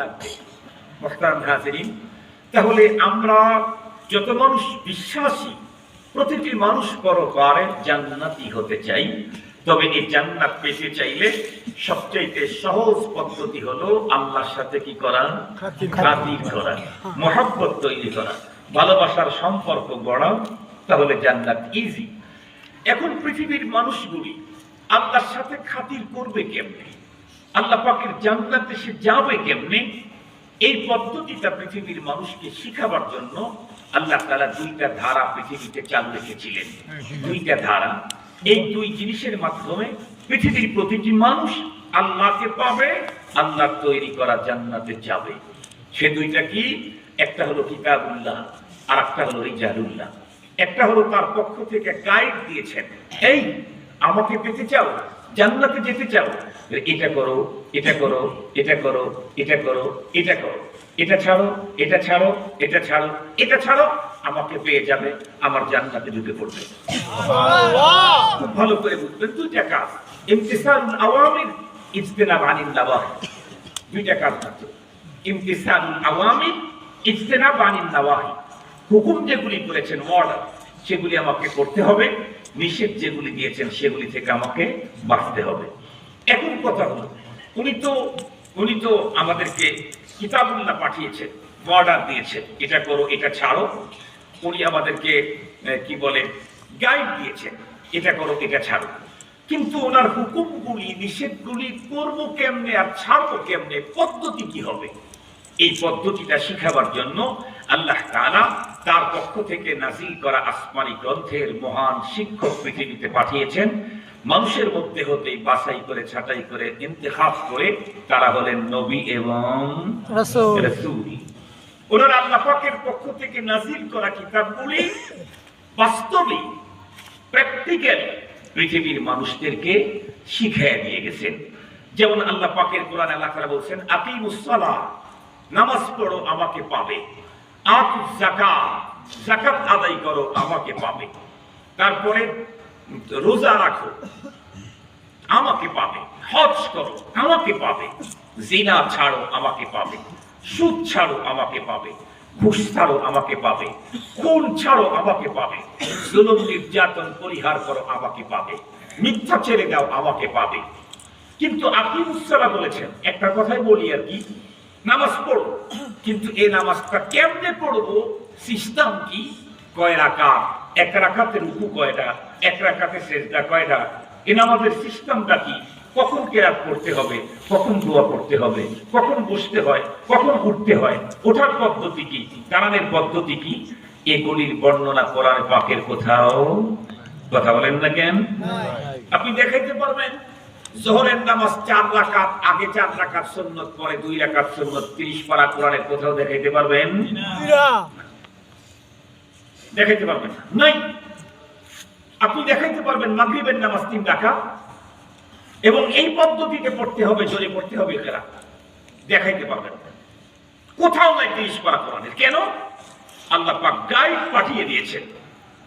লাগবে। মুহতারাম হাজিরিন, তাহলে আমরা যত মানুষ বিশ্বাসী, প্রতিটি মানুষ পরকালে জান্নাতি হতে চাই। তবে এই জান্নাত পেতে চাইলে সবচেয়ে সহজ পদ্ধতি হলো আল্লাহর সাথে কি করা? খাতির করা, মহব্বত তৈরি করা, ভালোবাসার সম্পর্ক গড়া, তাহলে জান্নাত ইজি। এখন পৃথিবীর মানুষগুলি আল্লাহর সাথে খাতির করবে কেমনে, আল্লাহ পাকের জান্নাতে সে যাবে কেমনে, এই পদ্ধতিটা পৃথিবীর মানুষকে শিখাবার জন্য আল্লাহ তাআলা দুইটা ধারা পৃথিবীতে চালু রেখেছিলেন। দুইটা ধারা, এই দুই জিনিসের মাধ্যমে পৃথিবীর প্রতিটি মানুষ আল্লাহকে পাবে, আল্লাহ তৈরি করা জান্নাতে যাবে। সে দুইটা কি? একটা হলো কিতাবুল্লাহ, আর একটা হলো রিজালুল্লাহ। একটা হলো তার পক্ষ থেকে গাইড দিয়েছেন, এই আমাকে পেতে চাও, জান্নাতে যেতে চাও, এটা করো, এটা করো, এটা করো, এটা করো, এটা করো, এটা ছাড়ো, এটা ছাড়ো, এটা ছাড়ো, এটা ছাড়ো, আমাকে পেয়ে যাবে, আমার জান্নাতে ঢুকে পড়বে। খুব ভালো করে বুঝবেন, দুইটা কাজ, ইমতিসালুল আওয়ামির, ইজতিনাব আনিন নাওয়াহি। দুইটা কাজ আছে, ইমতিসালুল আওয়ামির, ইজতিনাব আনিন নাওয়াহি। হুকুম যেগুলি করেছেন, অর্ডার, সেগুলি আমাকে করতে হবে, নিষেধ যেগুলি দিয়েছেন সেগুলি থেকে আমাকে বাঁচতে হবে। এখন কথা হলো, উনি তো আমাদেরকে কিতাবুল্লাহ পাঠিয়েছেন, অর্ডার দিয়েছেন, এটা করো, এটা ছাড়ো। উনি আমাদেরকে কি বলে, গাইড দিয়েছেন, এটা করো, এটা ছাড়ো। কিন্তু ওনার হুকুমগুলি, নিষেধগুলি করবো কেমনে আর ছাড়বো কেমনে, পদ্ধতি কি হবে, এই পদ্ধতিটা শিখাবার জন্য আল্লাহ তাআলা তার পক্ষ থেকে নাযিল করা আসমানি গ্রন্থের মহান শিক্ষক পৃথিবীতে পাঠিয়েছেন। মানুষের মধ্যে হতেই বাছাই করে, ছাঁটাই করে, ইন্তেখাব করে তারা হলেন নবী এবং রাসূল। ওনারা আল্লাহ পাকের পক্ষ থেকে নাযিল করা কিতাবগুলি বাস্তবে, প্র্যাকটিক্যালি পৃথিবীর মানুষদেরকে শিখিয়ে দিয়ে গেছেন। যেমন আল্লাহ পাকের কোরআনে আল্লাহ তাআলা বলছেন, আকিমুস সালাহ, নামাজ পড়ো, আমাকে পাবে। আতুজ যাকাত, যাকাত আদায় করো, আমাকে পাবে। তারপরে রোজা রাখো, আমাকে পাবে। হজ করো, আমাকে পাবে। জিনা ছাড়ো, আমাকে পাবে। সুদ ছাড়ো, আমাকে পাবে। ঘুষ ছাড়ো, আমাকে পাবে। খুন ছাড়ো, আমাকে পাবে। জুলুম নির্যাতন পরিহার করো, আমাকে পাবে। মিথ্যা ছেড়ে দাও, আমাকে পাবে। কিন্তু আকিমুস সালাহ বলেছেন, একটা কথাই বলি আর কি, নামাজ পড়ো, কিন্তু এই নামাজটা কেমনে পড়বো, সিস্টেম কি, কয় রাকাত, এক রাকাতে রুকু কয়টা, এক রাকাতে সিজদা কয়টা, এই নামাজের সিস্টেমটা কি, কখন কিরাত পড়তে হবে, কখন দোয়া পড়তে হবে, কখন বসতে হয়, কখন উঠতে হয়, ওঠার পদ্ধতি কি, দাঁড়ানোর পদ্ধতি কি, এগুলির বর্ণনা কোরআন পাকের কোথাও। কথা বলেন না কেন? আপনি দেখাইতে পারবেন যোহরের নামাজ 4 রাকাত, আগে 4 রাকাত সুন্নাত, পরে 2 রাকাত সুন্নাত, 30 পারা কোরআনে কোথাও দেখাইতে পারবেন? না, দেখাইতে পারবেন না, নাই। আপনি দেখাইতে পারবেন মাগরিবের নামাজ 3 রাকাত এবং এই পদ্ধতিতে পড়তে হবে, জোরে পড়তে হবে, কিরাত দেখাইতে পারবেন কোথাও নাই 30 পারা কোরআনে। কেন? আল্লাহ পাক গাইড পাঠিয়ে দিয়েছেন,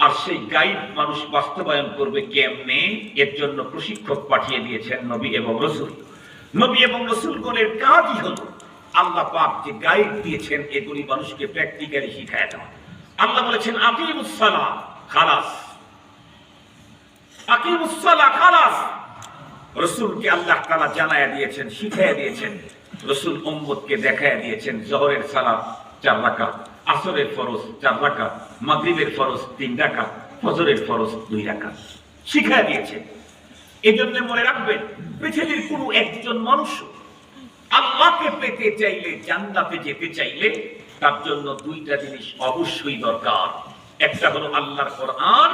আর সেই গাইড মানুষ বাস্তবায়ন করবে কেমনে, এর জন্য প্রশিক্ষক পাঠিয়ে দিয়েছেন নবী এবং রাসূল। নবী এবং রাসূলগণের কাজই হলো আল্লাহ পাক যে গাইড দিয়েছেন এগুলি মানুষকে প্র্যাকটিক্যালি শিখায় দেওয়া। আল্লাহ বলেছেন আকিমুস সালাহ, খালাস, আকিমুস সালাহ, খালাস। রাসূলকে আল্লাহ তাআলা জানায়া দিয়েছেন, শিখায়া দিয়েছেন। রাসূল উম্মতকে দেখায়া দিয়েছেন যোহরের সালাত 4 রাকাত, আসরের ফরজ 4 রাকাত, মাগরিবের ফরজ 3 রাকাত, ফজরের ফরজ 2 রাকাত শিখায় দিয়েছে। এজন্য মনে রাখবেন, পৃথিবীর কোনো একজন মানুষ আল্লাহকে পেতে চাইলে, জান্নাতে যেতে চাইলে, তার জন্য দুইটা জিনিস অবশ্যই দরকার। একটা হলো আল্লাহর কোরআন,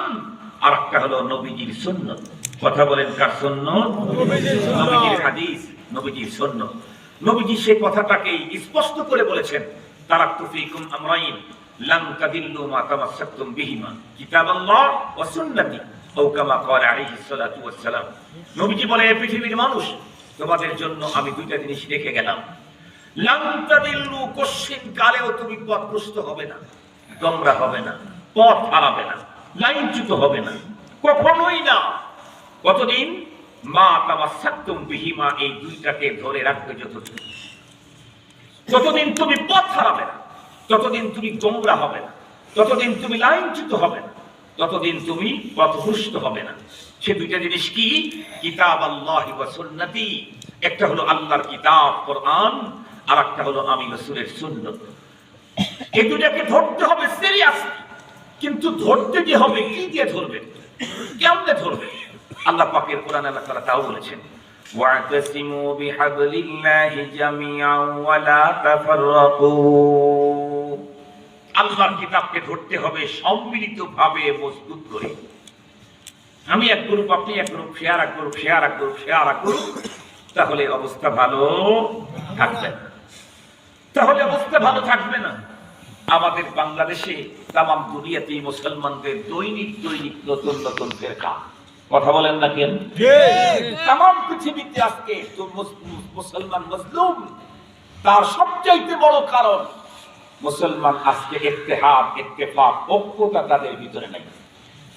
আর একটা হলো নবীজির সুন্নাত। কথা বলেন, কার সুন্নাত? নবীজির হাদিস, নবীজির সুন্নাত। নবীজি সেই কথাটাকে স্পষ্ট করে বলেছেন, তারাকতু ফীকুম আমরাইন লান তাদিল্লু মা তামাসসাকতুম বিহিমা, কিতাবাল্লাহ ওয়া সুন্নতি, আও কামা ক্বালা আলাইহিস সালাতু ওয়াস সালাম। নবীজি বলেন, পৃথিবীর মানুষ, তোমাদের জন্য আমি দুইটা জিনিস রেখে গেলাম। লান তাদিল্লু, কোশ্চিন কালেও তুমি পথভ্রষ্ট হবে না, তোমরা হবে না, পথ হারাবে না, লাইনচ্যুত হবে না, কখনোই না। কতদিন? মা তামাসসাকতুম বিহিমা, এই দুইটাকে ধরে রাখবে যতদিন। ততদিন তুমি পথ হারাবে না, ততদিন তুমি গোমরা হবে না, ততদিন তুমি লাইনচ্যুত হবে না, ততদিন তুমি পথভ্রষ্ট হবে না। সে দুইটা জিনিস কি? কিতাব আল্লাহি ওয়া সুন্নতি, একটা হলো আল্লাহর কিতাব কোরআন, আর একটা হলো আমি রাসূলের সুন্নাত। এই দুটাকে ধরতে হবে সিরিয়াসলি, কিন্তু ধরতে যে হবে কি দিয়ে ধরবে, কেমনে ধরবে? আল্লাহ পাকের কোরআনে আল্লাহ তাআলা তাও বলেছেন, ওয়া'তাসিমু বিহাবলিল্লাহি জামিআন ওয়া লা তাফাররাকু। আল্লাহর কিতাবকে ধরতে হবে সম্মিলিতভাবে, মজবুত করে। আমি এক গ্রুপ, আপনি এক গ্রুপ, শেয়ার এক গ্রুপ, শেয়ার এক গ্রুপ, শেয়ার এক গ্রুপ, তাহলে অবস্থা ভালো থাকবে না। তাহলে অবস্থা ভালো থাকবে না। আমাদের বাংলাদেশে, তামাম দুনিয়াতেই মুসলমানদের দৈনিক দৈনিক নতুন নতুন ফিরকা। কথা বলেন না কেন? তামাম পৃথিবীতে আজকে মুসলমান মজলুম। তার সবচাইতে বড় কারণ মুসলমান আজকে ইত্তেহাদ, ইত্তেফাক, ঐক্যতা তাদের ভিতরে নাই।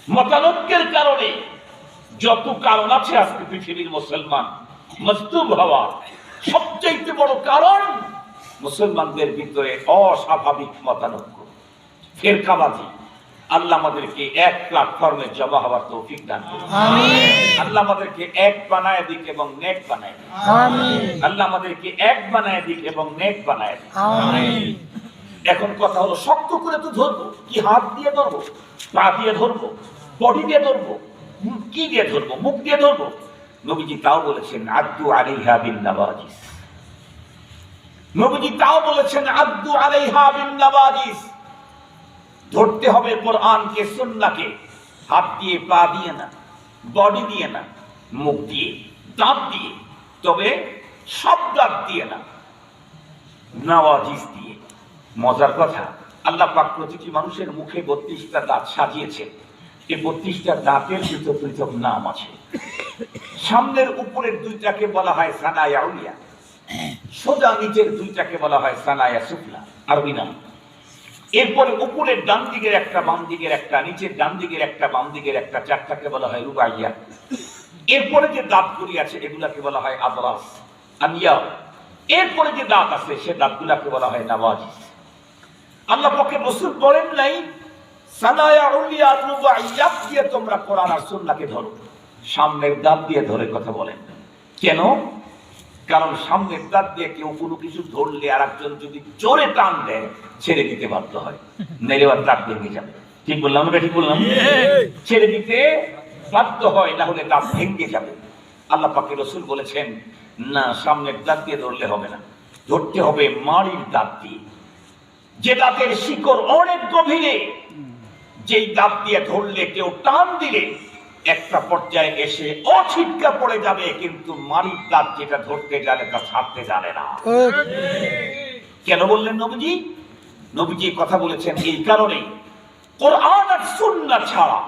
মতানৈক্যের কারণে যত কারণ আছে আজকে পৃথিবীর মুসলমান মজলুম হওয়ার, সবচাইতে বড় কারণ মুসলমানদের ভিতরে অস্বাভাবিক মতানৈক্য, ফিরকাবাজি। আল্লাহ আমাদেরকে এক প্ল্যাটফর্মে জমা হওয়ার তৌফিক দান করুন। আমিন। আল্লাহ আমাদেরকে এক বানায় দিক এবং নেক বানায় দিক। আমিন। আল্লাহ আমাদেরকে এক বানায় দিক এবং নেক বানায় দিক। আমিন। এখন কথা হলো, শক্ত করে তো ধরবো, কি হাত দিয়ে ধরবো, পা দিয়ে ধরবো, বডি দিয়ে ধরবো, কি দিয়ে ধরবো, মুখ দিয়ে ধরবো? নবীজি তাও বলেছেন, আদ্দু আলাইহা বিন নাওয়াজিস। নবীজি তাও বলেছেন, আদ্দু আলাইহা বিন নাওয়াজিস। ধরতে হবে কোরআনকে, সুন্নাহকে, হাত দিয়ে, পা দিয়ে না, বডি দিয়ে না, মুখ দিয়ে, দাঁত দিয়ে, তবে সব দাঁত দিয়ে না, নাওয়াজিস দিয়ে। মজার কথা, আল্লাহ পাক প্রতিটি মানুষের মুখে 32টা দাঁত সাজিয়েছেন। এই 32টা দাঁতের ভিতর পৃথক নাম আছে। সামনের উপরের দুইটাকে বলা হয় সানায়া উলিয়া, সোজা নিচের দুইটাকে বলা হয় সানায়া সুফলা, আরবি নাম। এরপরে উপরের ডান দিকের একটা, বাম দিকের একটা, নিচের ডান দিকের একটা, বাম দিকের একটা, চারটাকে বলা হয় রুবাইয়া। এরপরে যে দাঁতগুলি আছে এগুলাকে বলা হয় আদরাস, আনিয়া। এরপরে যে দাঁত আছে সে দাঁতগুলাকে বলা হয় নাওয়াজিস। আল্লাহ পাকের রাসূল বলেন নাই সানায়া উলিয়া রুবাইয়া দিয়ে তোমরা কোরআন আর সুন্নাহকে ধরো, সামনের দাঁত দিয়ে ধরে কথা বলেন। কেন? কারণ সামনের দাঁত দিয়ে কেউ কোনো কিছু ধরলে আর একজন যদি জোরে টান দেয় ছেড়ে দিতে বাধ্য হয়, নাইলে আর দাঁত ভেঙে যাবে। ঠিক বললাম না? ঠিক বললাম? ছেড়ে দিতে বাধ্য হয়, না হলে দাঁত ভেঙে যাবে। আল্লাহ পাকের রাসূল বলেছেন, না, সামনের দাঁত দিয়ে ধরলে হবে না, ধরতে হবে মাড়ির দাঁত দিয়ে, যে দাঁতের শিকড় অনেক গভীরে, যেই দাঁত দিয়ে ধরলে কেউ টান দিলে একটা পর্যায়ে এসে অছিটকা পড়ে যাবে, কিন্তু মাড়ির দাঁত যেটা ধরতে জানে তা ছাড়তে জানে না। কেন বললেন নবীজি? নবীজি কথা বলেছেন এই কারণে, কোরআন আর সুন্নাহ ছাড়া,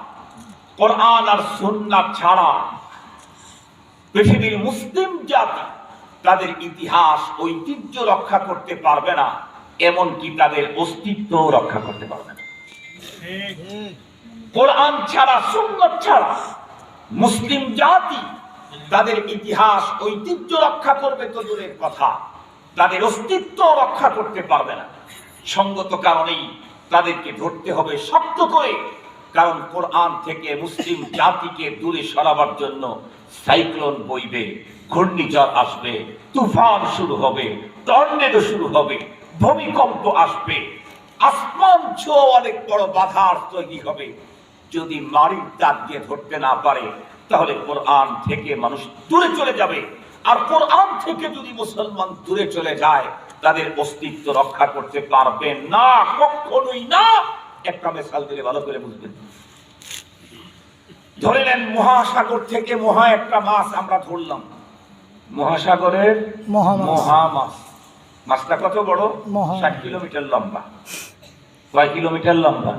কোরআন আর সুন্নাহ ছাড়া পৃথিবীর মুসলিম জাতি তাদের ইতিহাস, ঐতিহ্য রক্ষা করতে পারবে না, এমনকি তাদের অস্তিত্ব রক্ষা করতে পারবে না। কোরআন ছাড়া, সুন্নাহ ছাড়া মুসলিম জাতি তাদের ইতিহাস, ঐতিহ্য রক্ষা করবে তো দূরের কথা, তাদের অস্তিত্ব রক্ষা করতে পারবে না। সঙ্গত কারণেই তাদেরকে ধরতে হবে শক্ত করে, কারণ কোরআন থেকে মুসলিম জাতিকে দূরে সরাবার জন্য সাইক্লোন বইবে, ঘূর্ণিঝড় আসবে, তুফান শুরু হবে, টর্নেডো শুরু হবে, ভূমিকম্প আসবে, আসমান ছোঁয়া অনেক বড় বাধার তৈরি হবে। যদি মাড়ির দাঁত দিয়ে ধরতে না পারে তাহলে কোরআন থেকে মানুষ দূরে চলে যাবে। আর কোরআন থেকে যদি মুসলমান দূরে চলে যায় তাদের অস্তিত্ব রক্ষা করতে পারবে না, কখনোই না। একটা মিসাল দিলে ভালো করে বুঝবেন। ধরে নেন মহাসাগর থেকে মহা একটা মাছ আমরা ধরলাম, মহাসাগরের মহা মাছ। মাছটা কত বড়? 60 কিলোমিটার লম্বা। কয় কিলোমিটার লম্বা?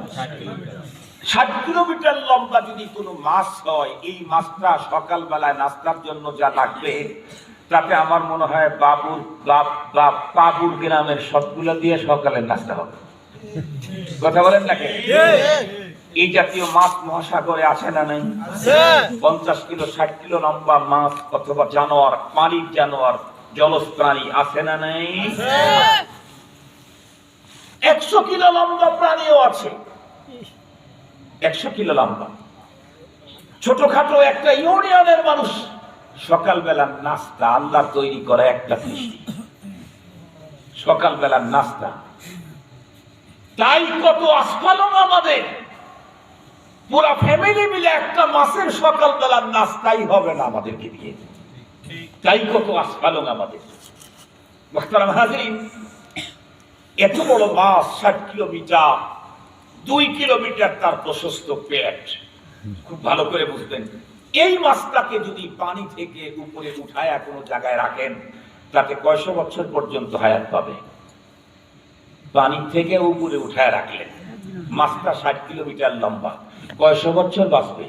60 কিলোমিটার লম্বা যদি কোনো মাছ হয়, এই মাছটা সকালবেলায় নাস্তার জন্য যা লাগবে তাতে আমার মনে হয় বাবুর গ্রামের সবগুলো দিয়ে সকালের নাস্তা হবে। কথা বলেন নাকি? এই জাতীয় মাছ মহাসাগরে আছে না নাই? 50 কিলো 60 কিলো লম্বা মাছ অথবা জানোয়ার, পানির জানোয়ার জলজ প্রাণী আছে না নাই? 100 কিলো লম্বা প্রাণীও আছে, 100 কিলো লম্বা। ছোটখাটো একটা ইউনিয়নের মানুষ সকালবেলার নাস্তা আল্লাহ তৈরি করা একটা কৃষি, সকালবেলার নাস্তা। তাই কত আস্ফালন আমাদের, পুরা ফ্যামিলি মিলে একটা মাসের সকালবেলার নাস্তাই হবে না আমাদেরকে দিয়ে। তাই কত আস্ফালন আমাদের। মুহতারাম হাজিরিন, এত বড় মাছ 60 কিলোমিটার, 2 কিলোমিটার তার প্রশস্ত পেট। খুব ভালো করে বুঝবেন, এই মাছটাকে যদি পানি থেকে উপরে উঠায় কোনো জায়গায় রাখেন, তাতে কয়শো বছর পর্যন্ত হায়াত পাবে? পানি থেকে উপরে উঠায় রাখলেন, মাছটা 60 কিলোমিটার লম্বা, কয়শো বছর বাঁচবে?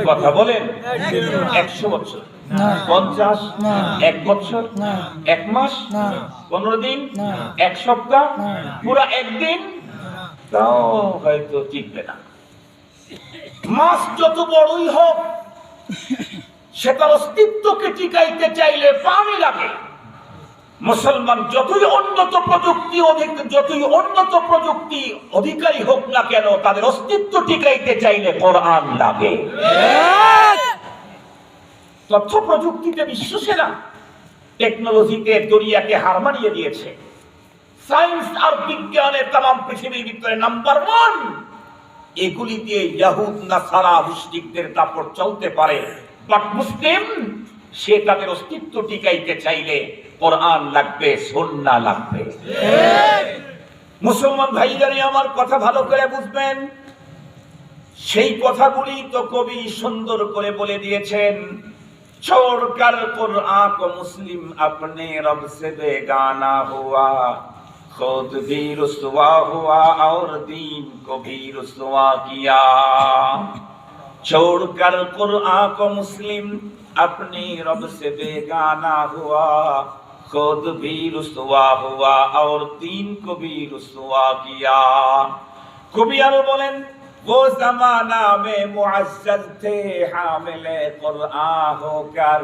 কথা বলেন। 100 বছর, 50, 1 বছর, 1 মাস, 15 দিন, 1 সপ্তাহ, পুরা 1 দিন, তাও হয়তো টিকবে না। মাছ যত বড়ই হোক, সেটার অস্তিত্বকে টিকাইতে চাইলে পানি লাগে। মুসলমান যতই উন্নত প্রযুক্তি অধিকারী হোক না কেন, তাদের অস্তিত্ব টিকাইতে চাইলে কোরআন লাগে। তথ্য প্রযুক্তিতে বিশ্বসেরা, টেকনোলজিতে দুনিয়াকে হার মানিয়ে দিয়েছে। সায়েন্স আর বিজ্ঞানে তাম পৃথিবীর ভিতরে নাম্বার 1। এগুলি দিয়ে ইয়াহুদ নাসারা মুশরিকদের দাপট চলতে পারে, বাট মুসলিম সে তাদের অস্তিত্ব টিকাইতে চাইলে কোরআন লাগবে, সুন্নাহ লাগবে। মুসলমান ভাইজানি আমার কথা ভালো করে বুঝবেন। সেই কথাগুলি তো কবি সুন্দর করে বলে দিয়েছেন। छोड़कर कुरान को मुस्लिम अपने रब से बेगाना हुआ, खुद भी रुसवा हुआ और दीन को भी रुसवा किया। छोड़कर कुरान को मुस्लिम अपने रब से बेगाना हुआ, खुद भी रुसवा हुआ और दीन को भी रुसवा किया। कवि आरो बोलेन, वो जमाना में मुअज्जल थे हामिले कुरान होकर,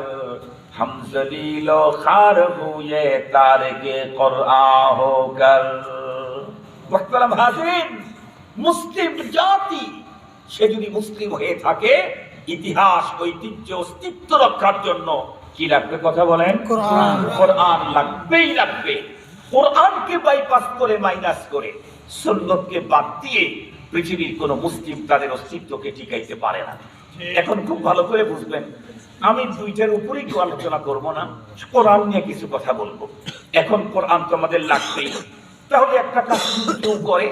हम जलीलो खार हुए तारिके कुरान होकर। मुहतरम हाज़िरीन, मुस्लिम জাতি সে যদি মুসলিম হয়ে থাকে, ইতিহাস ঐতিহ্য অস্তিত্ব রক্ষার জন্য কি লাগবে? কথা বলেন। কোরআন লাগবেই লাগবে। কোরআনকে বাইপাস করে, মাইনাস করে, সুন্নতকে বাদ দিয়ে পৃথিবীর কোন মুসলিম তাদের অস্তিত্বকে টিকাইতে পারে না। এখন খুব ভালো করে বুঝবেন, আমি দুইটার উপরেই আলোচনা করব না, কোরআন নিয়ে কিছু কথা বলবো। এখন কোরআন তো আমাদের লাগবেই। তাহলে একটা কাজ কেউ করে,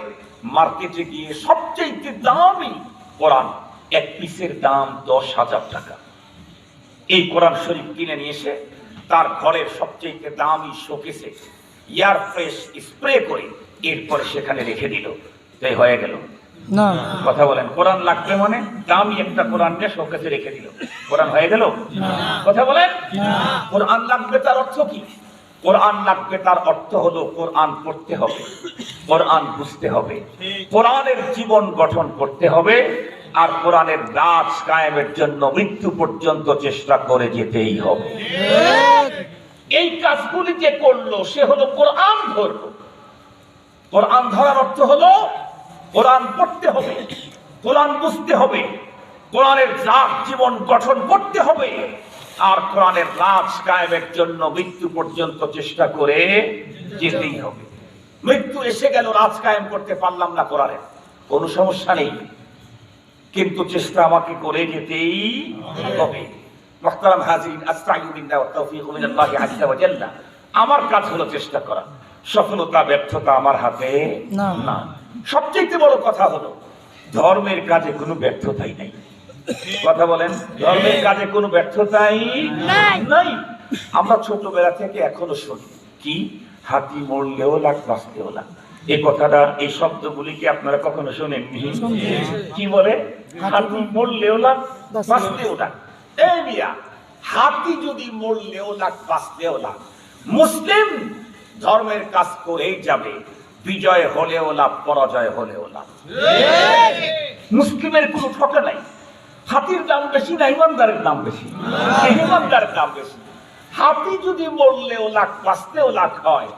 মার্কেটে গিয়ে সবচেয়ে দামি কোরআন, এক পিসের দাম 10,000 টাকা। এই কোরআন শরীফ কিনে নিয়ে এসে তার ঘরের সবচেয়ে দামি শোকেসে এয়ার ফ্রেশ স্প্রে করে এরপর সেখানে রেখে দিল, তাই হয়ে গেল না? কথা বলেন। কোরআন লাগবে মানে দামি একটা কোরআন নিয়ে শোকেসে রেখে দিল, কোরআন হয়ে গেল? কথা বলেন। কোরআন লাগবে তার অর্থ কি? কোরআন লাগবে তার অর্থ হলো কোরআন পড়তে হবে, কোরআন বুঝতে হবে, কোরআনের জীবন গঠন করতে হবে, আর কোরআনের রাজ কায়েমের জন্য মৃত্যু পর্যন্ত চেষ্টা করে যেতেই হবে। এই কাজগুলি যে করলো সে হলো কোরআন ধরলো। কোরআন ধরার অর্থ হলো কোরআন পড়তে হবে, কোরআন বুঝতে হবে, কোরআনের রাজ জীবন গঠন করতে হবে, আর কোরআনের রাজ কায়েমের জন্য মৃত্যু পর্যন্ত চেষ্টা করে যেতেই হবে। মৃত্যু এসে গেল, রাজ কায়েম করতে পারলাম না কোরআনের, কোনো সমস্যা নেই, কিন্তু চেষ্টা আমাকে করে যেতেই হবে। মুহতারাম হাজিরিন, আস্তাইনু বিল্লাহি ওয়া তাওফীকু মিনাল্লাহি আযজা ওয়া জাল্লা। আমার কাজ হলো চেষ্টা করা, সফলতা ব্যর্থতা আমার হাতে না। সবচেয়ে বড় কথা হলো ধর্মের কাজে কোনো ব্যর্থতাই নাই। কথা বলেন। ধর্মের কাজে কোনো ব্যর্থতাই নাই। আমরা ছোটবেলা থেকে এখনো শুনি কি, হাতি মরলেও লাগ বাঁচতেও লাগ। এই কথাটা, এই শব্দগুলি কি আপনারা কখনো শোনেননি? কি বলে? হাতি মরলেও লাগ বাঁচতেও লাগ। এই মিয়া, হাতি যদি মরলেও লাগ বাঁচতেও লাগ, মুসলিম ধর্মের কাজ করেই যাবে, বিজয় হলেও লাভ, পরাজয় হলেও লাভ। মুসলিমের কোনো ঠকা নাই। হাতির দাম বেশি না ইমানদারের দাম বেশি? ইমানদারের দাম বেশি। হাতি যদি মরলেও লাখ, বাঁচতেও লাখ হয়,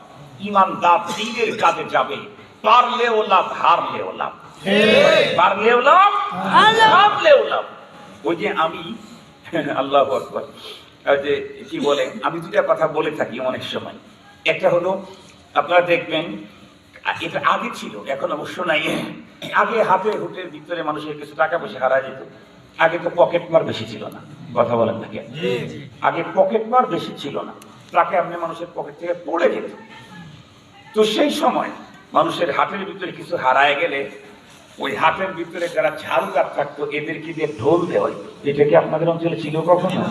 ইমানদার দ্বীনের কাজে যাবে, পারলেও লাভ, হারলেও লাভ। পারলেও লাভ, হারলেও লাভ। ওই যে আমি আল্লাহু আকবার, যে কি বলে, আমি দুটা কথা বলে থাকি অনেক সময়। একটা হলো, আপনারা দেখবেন এটা আগে ছিল, এখন অবশ্য নাই। আগে হাতে হুটের ভিতরে মানুষের কিছু টাকা পয়সা হারা যেত। আগে তো পকেট মার বেশি ছিল না, কথা বলেন না কেন? আগে পকেট মার বেশি ছিল না, টাকা এমনি মানুষের পকেট থেকে পড়ে যেত। তো সেই সময় মানুষের হাটের ভিতরে কিছু হারায় গেলে ওই হাটের ভিতরে যারা ঝাড়ুদার থাকতো এদেরকে দিয়ে ঢোল দেওয়া হইতো। এটা কি আপনাদের অঞ্চলে ছিল কখনো?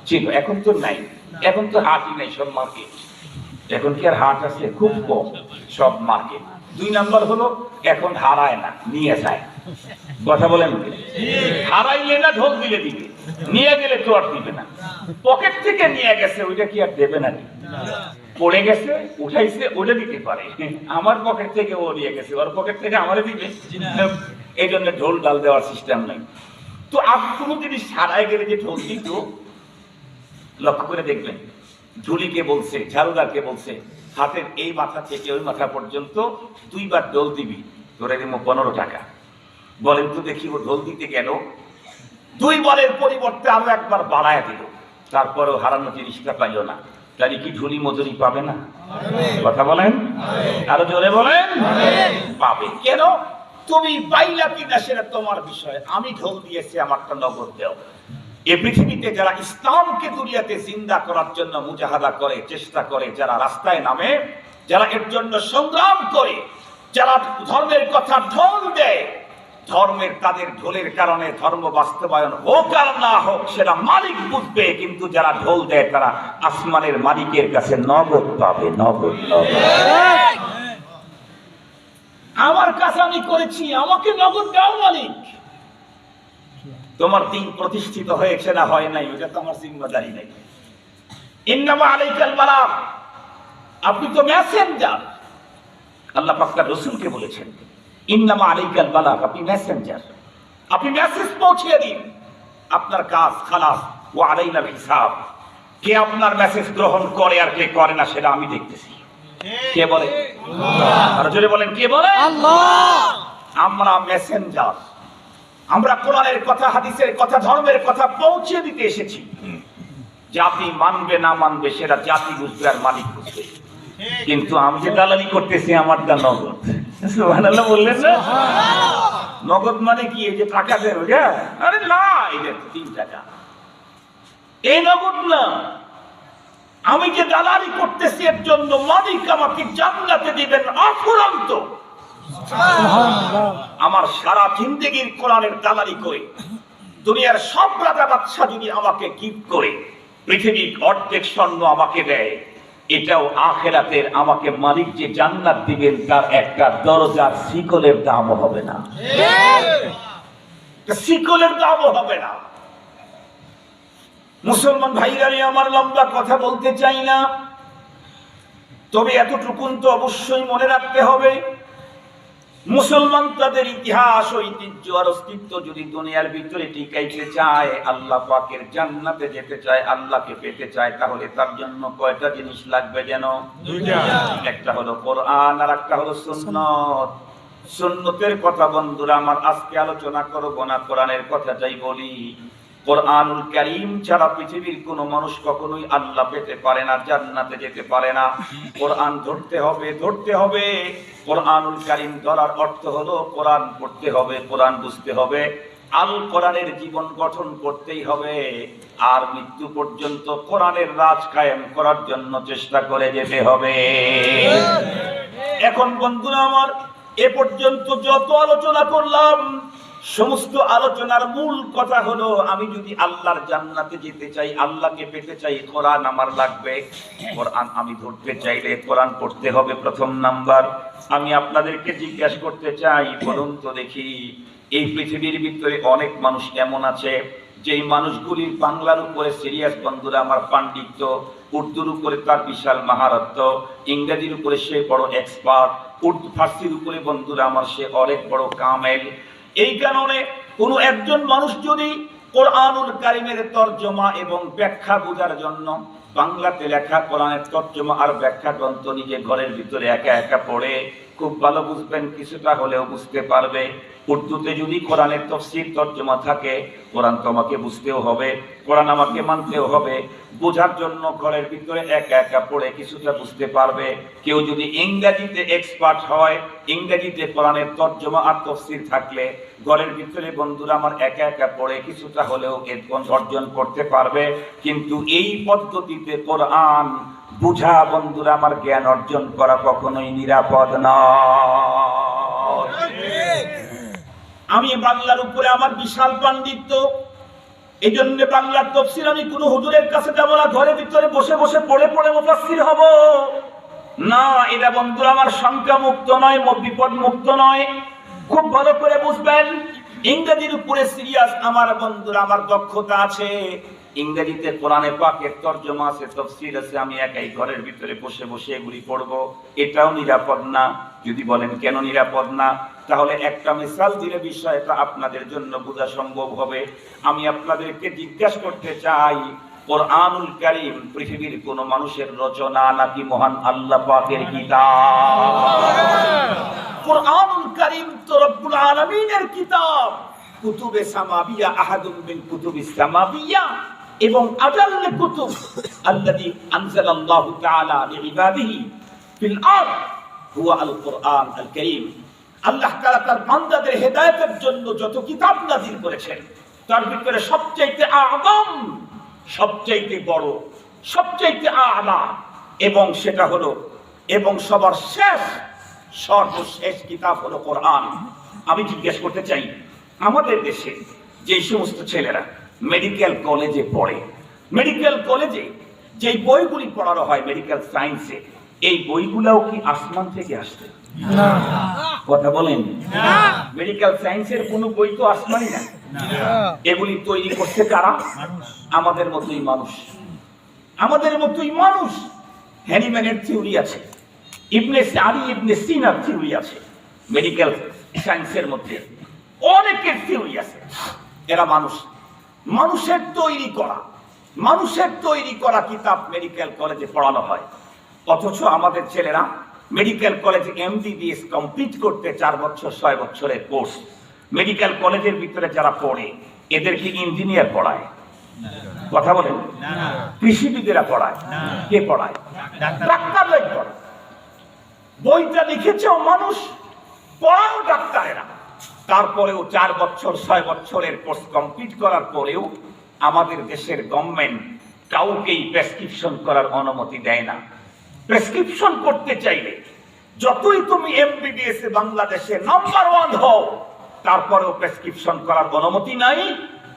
ছিল, এখন তো নাই। এখন তো হাটই নাই, সব মার্কেট। এখন কি আর হাট আছে? খুব কম, সব মার্কেট। 2 নাম্বার হলো এখন হারায় না, নিয়ে যায়। কথা বলেন, হারাইলে না ঢোল দিলে দিবে, নিয়ে গেলে তো আর দিবে না। পকেট থেকে নিয়ে গেছে, ওইটা কি আর দেবে না? পড়ে গেছে, উঠাইছে, ওটা দিতে পারে। আমার পকেট থেকে ও নিয়ে গেছে, ওর পকেট থেকে আমারে দিবে? এই জন্য ঢোল ডাল দেওয়ার সিস্টেম নাই। তো আপনি কোনো জিনিস হারায় গেলে যে ঢোল দিত, লক্ষ্য করে দেখবেন, ঝুলিকে বলছে, ঝাড়ুদারকে বলছে, হাতের এই মাথা থেকে ওই মাথা পর্যন্ত 2 বার ঢোল দিবি, তোরে দিব 15 টাকা। বলেন তো দেখি, ও ঢোল দিতে গেল, 2 বারের পরিবর্তে আরো 1 বার বাড়ায় দিল, তারপরেও হারানো জিনিসটা পাইল না। তাহলে কি ঝুলি মজুরি পাবে না? কথা বলেন, আরো জোরে বলেন। পাবে। কেন? তুমি পাইলা কিনা সেটা তোমার বিষয়, আমি ঢোল দিয়েছি, আমারটা নগদ দেও। এই পৃথিবীতে যারা ইসলামকে দুনিয়াতে জিন্দা করার জন্য মুজাহাদা করে, চেষ্টা করে, যারা রাস্তায় নামে, যারা এর জন্য সংগ্রাম করে, যারা ধর্মের কথা ঢোল দেয়, ধর্মের তাদের ঢোলের কারণে ধর্ম বাস্তবায়ন হোক আর না হোক সেটা মালিক বুঝবে, কিন্তু যারা ঢোল দেয় তারা আসমানের মালিকের কাছে নগদ পাবে, নগদ। আমার কাজ আমি করেছি, আমাকে নগদ দাও মালিক। তোমার দিন প্রতিষ্ঠিত হয়েছে না হয় নাই, ওটা তো আমার জিম্মাদারি নাই। ইন্নামা আলাইকাল বালাগ, আপনি তো মেসেঞ্জার। আল্লাহ পাক তার রাসূলকে বলেছেন, ইন্নামা আলাইকাল বালাগ, আপনি মেসেঞ্জার, আপনি মেসেজ পৌঁছে দিন, আপনার কাজ খালাস। ওয়া আলাইনাল হিসাব, কে আপনার মেসেজ গ্রহণ করে আর কে করে না সেটা আমি দেখতেছি। কে বলে? আল্লাহ। আর জোরে বলেন, কে বলে? আল্লাহ। আমরা মেসেঞ্জার, আমরা কোরআনের কথা, হাদিসের কথা, ধর্মের কথা পৌঁছে দিতে এসেছি। জাতি মানবে না মানবে সেটা জাতি বুঝবে আর মালিক বুঝবে। কিন্তু আমি যে দালালি করতেছি, আমার দা নগদ। সুবহানাল্লাহ বললেন না? নগদ মানে কি? এই যে টাকা দেন, আরে না, এটা 3 টাকা, এই নগদ না। আমি যে দালালি করতেছি এর জন্য মালিক আমাকে জান্নাতে দিবেন অফুরন্ত। আমার সারা জিন্দেগির কোরআনের দালালি করে দুনিয়ার সব রাজা বাদশা যদি আমাকে গিফট করে পৃথিবীর অর্ধেক স্বর্ণ আমাকে দেয়, এটাও আখিরাতের আমাকে মালিক যে জান্নাত দিবেন তার একটা দরজার শিকলের দামও হবে না, শিকলের দামও হবে না। মুসলমান ভাইরা, আমার লম্বা কথা বলতে চাই না, তবে এতটুকুন তো অবশ্যই মনে রাখতে হবে, মুসলমান তাদের ইতিহাস, ঐতিহ্য আর অস্তিত্ব যদি দুনিয়ার ভিতরে টিকাইতে চায়, আল্লাহ পাকের জান্নাতে যেতে চায়, আল্লাহকে পেতে চায়, তাহলে তার জন্য কয়টা জিনিস লাগবে যেন? 2টা। একটা হলো কোরআন আর একটা হলো সুন্নাত। সুন্নতের কথা বন্ধুরা আমার আজকে আলোচনা করব না, কোরআনের কথা যাই বলি। কোরআনুল কারীম ছাড়া পৃথিবীর কোন মানুষ কখনোই আল্লাহ পেতে পারে না, জান্নাতে যেতে পারে না। কোরআন ধরতে হবে, ধরতে হবে। কোরআনুল কারীম ধরার অর্থ হলো কোরআন পড়তে হবে, কোরআন বুঝতে হবে, আল কোরআনের জীবন গঠন করতেই হবে, আর মৃত্যু পর্যন্ত কোরআনের রাজ কায়েম করার জন্য চেষ্টা করে যেতে হবে। এখন বন্ধুরা আমার, এ পর্যন্ত যত আলোচনা করলাম, সমস্ত আলোচনার মূল কথা হলো, আমি যদি আল্লাহর জান্নাতে যেতে চাই, আল্লাহকে পেতে চাই, কোরআন আমার লাগবে। কোরআন আমি ধরতে চাইলে কোরআন পড়তে হবে, প্রথম নাম্বার। আমি আপনাদেরকে জিজ্ঞাসা করতে চাই, বলুন তো দেখি, এই পৃথিবীর ভিতরে অনেক মানুষ এমন আছে যেই মানুষগুলির বাংলার উপরে সিরিয়াস বন্ধুরা আমার পাণ্ডিত্য, উর্দুর উপরে তার বিশাল মহারত্ব, ইংরেজির উপরে সে বড় এক্সপার্ট, উর্দু ফার্সির উপরে বন্ধুরা আমার সে অনেক বড় কামেল। এই কারণে কোনো একজন মানুষ যদি কোরআনুল কারীমের তরজমা এবং ব্যাখ্যা বোঝার জন্য বাংলাতে লেখা কোরআনের তর্জমা আর ব্যাখ্যা গ্রন্থ নিজে ঘরের ভিতরে একা একা পড়ে খুব ভালো বুঝবেন, কিছুটা হলেও বুঝতে পারবে। উর্দুতে যদি কোরআনের তফসির তর্জমা থাকে, কোরআন তোমাকে বুঝতেও হবে, কোরআন আমাকে মানতেও হবে। বোঝার জন্য ঘরের ভিতরে একা একা পড়ে কিছুটা বুঝতে পারবে। কেউ যদি ইংরেজিতে এক্সপার্ট হয়, ইংরেজিতে কোরআনের তর্জমা আর তফসির থাকলে ঘরের ভিতরে বন্ধুরা আমার একা একা পড়ে কিছুটা হলেও অর্জন করতে পারবে। কিন্তু এই পদ্ধতিতে কোরআন বুঝা বন্ধুরা আমার জ্ঞান অর্জন করা কখনোই নিরাপদ নয়। আমি বাংলার উপরে আমার বিশাল পাণ্ডিত্য, এই জন্য বাংলার তফসির আমি কোনো হুজুরের কাছে যাব না, ঘরের ভিতরে বসে বসে পড়ে পড়ে মুফাসসির হব না। এটা বন্ধুরা আমার সংখ্যা মুক্ত নয়, বিপদ মুক্ত নয়। খুব ভালো করে বুঝবেন, ইংরেজির উপরে সিরিয়াস আমার বন্ধুরা আমার দক্ষতা আছে। ইংরেজিতে কোরআনে পাকের তরজমা আছে, তাফসীর আছে, আমি একাই ঘরের ভিতরে বসে বসে এগুলি পড়ব, এটাও নিরাপদ না। যদি বলেন কেন নিরাপদ না, তাহলে একটা মিসাল দিলে বিষয়টা আপনাদের জন্য বোঝা সম্ভব হবে। আমি আপনাদেরকে জিজ্ঞাসা করতে চাই, কোরআনুল কারীম পৃথিবীর কোন মানুষের রচনা নাকি মহান আল্লাহ পাকের কিতাব? কোরআনুল কারীম তো রব্বুল আলামিনের কিতাব। কুতুবে সামাবিয়া আহাদুম বিল কুতুবিস সামাবিয়া এবং আজাল্লে কুতুব আল্লাযী আনজালাল্লাহু তাআলা লিইবাদিহি ফিল আরদ হুয়া আল কোরআন আল কারীম। আল্লাহ তাআলা তার বান্দাদের হেদায়েতের জন্য যত কিতাব নাযিল করেছেন, তার ভিতরে সবচেয়ে আযম, সবচেয়ে বড়, সবচেয়ে আলা এবং সেটা হলো এবং সবার শেষ, সর্বশেষ কিতাব হলো কোরআন। আমি জিজ্ঞেস করতে চাই, আমাদের দেশে যে সমস্ত ছেলেরা মেডিকেল কলেজে পড়ে, মেডিকেল কলেজে যে বইগুলি পড়ানো হয় মেডিকেল সায়েন্সে, এই বইগুলোও কি আসমান থেকে আসছে? না। কথা বলেন না। মেডিকেল সায়েন্সের কোনো বই তো আসমানই না। এগুলি তৈরি করছে কারা? আমাদের মতোই মানুষ, আমাদের মতোই মানুষ। হ্যানিম্যানের থিওরি আছে, ইবনে সিনার থিওরি আছে, মেডিকেল সায়েন্সের মধ্যে অনেকের থিওরি আছে। এরা মানুষ, মানুষের তৈরি করা কিতাব মেডিকেল কলেজে পড়ানো হয়। অথচ আমাদের ছেলেরা মেডিকেল কলেজে এমবিবিএস কমপ্লিট করতে 4 বছর 6 বছরের কোর্স। মেডিকেল কলেজের ভিতরে যারা পড়ে এদেরকে ইঞ্জিনিয়ার পড়ায়, কথা বলেন, কৃষিবিদেরা পড়ায়, কে পড়ায়? ডাক্তাররাই পড়ায়। বইটা লিখেছেও মানুষ, পড়াও ডাক্তারেরা। তারপরেও 4 বছর 6 বছরের কোর্স কমপ্লিট করার পরেও আমাদের দেশের গভর্নমেন্ট কাউকেই প্রেসক্রিপশন করার অনুমতি দেয় না। প্রেসক্রিপশন করতে চাইলে যতই তুমি এমবিবিএস এ বাংলাদেশে নাম্বার 1 হও, তারপরেও প্রেসক্রিপশন করার অনুমতি নাই।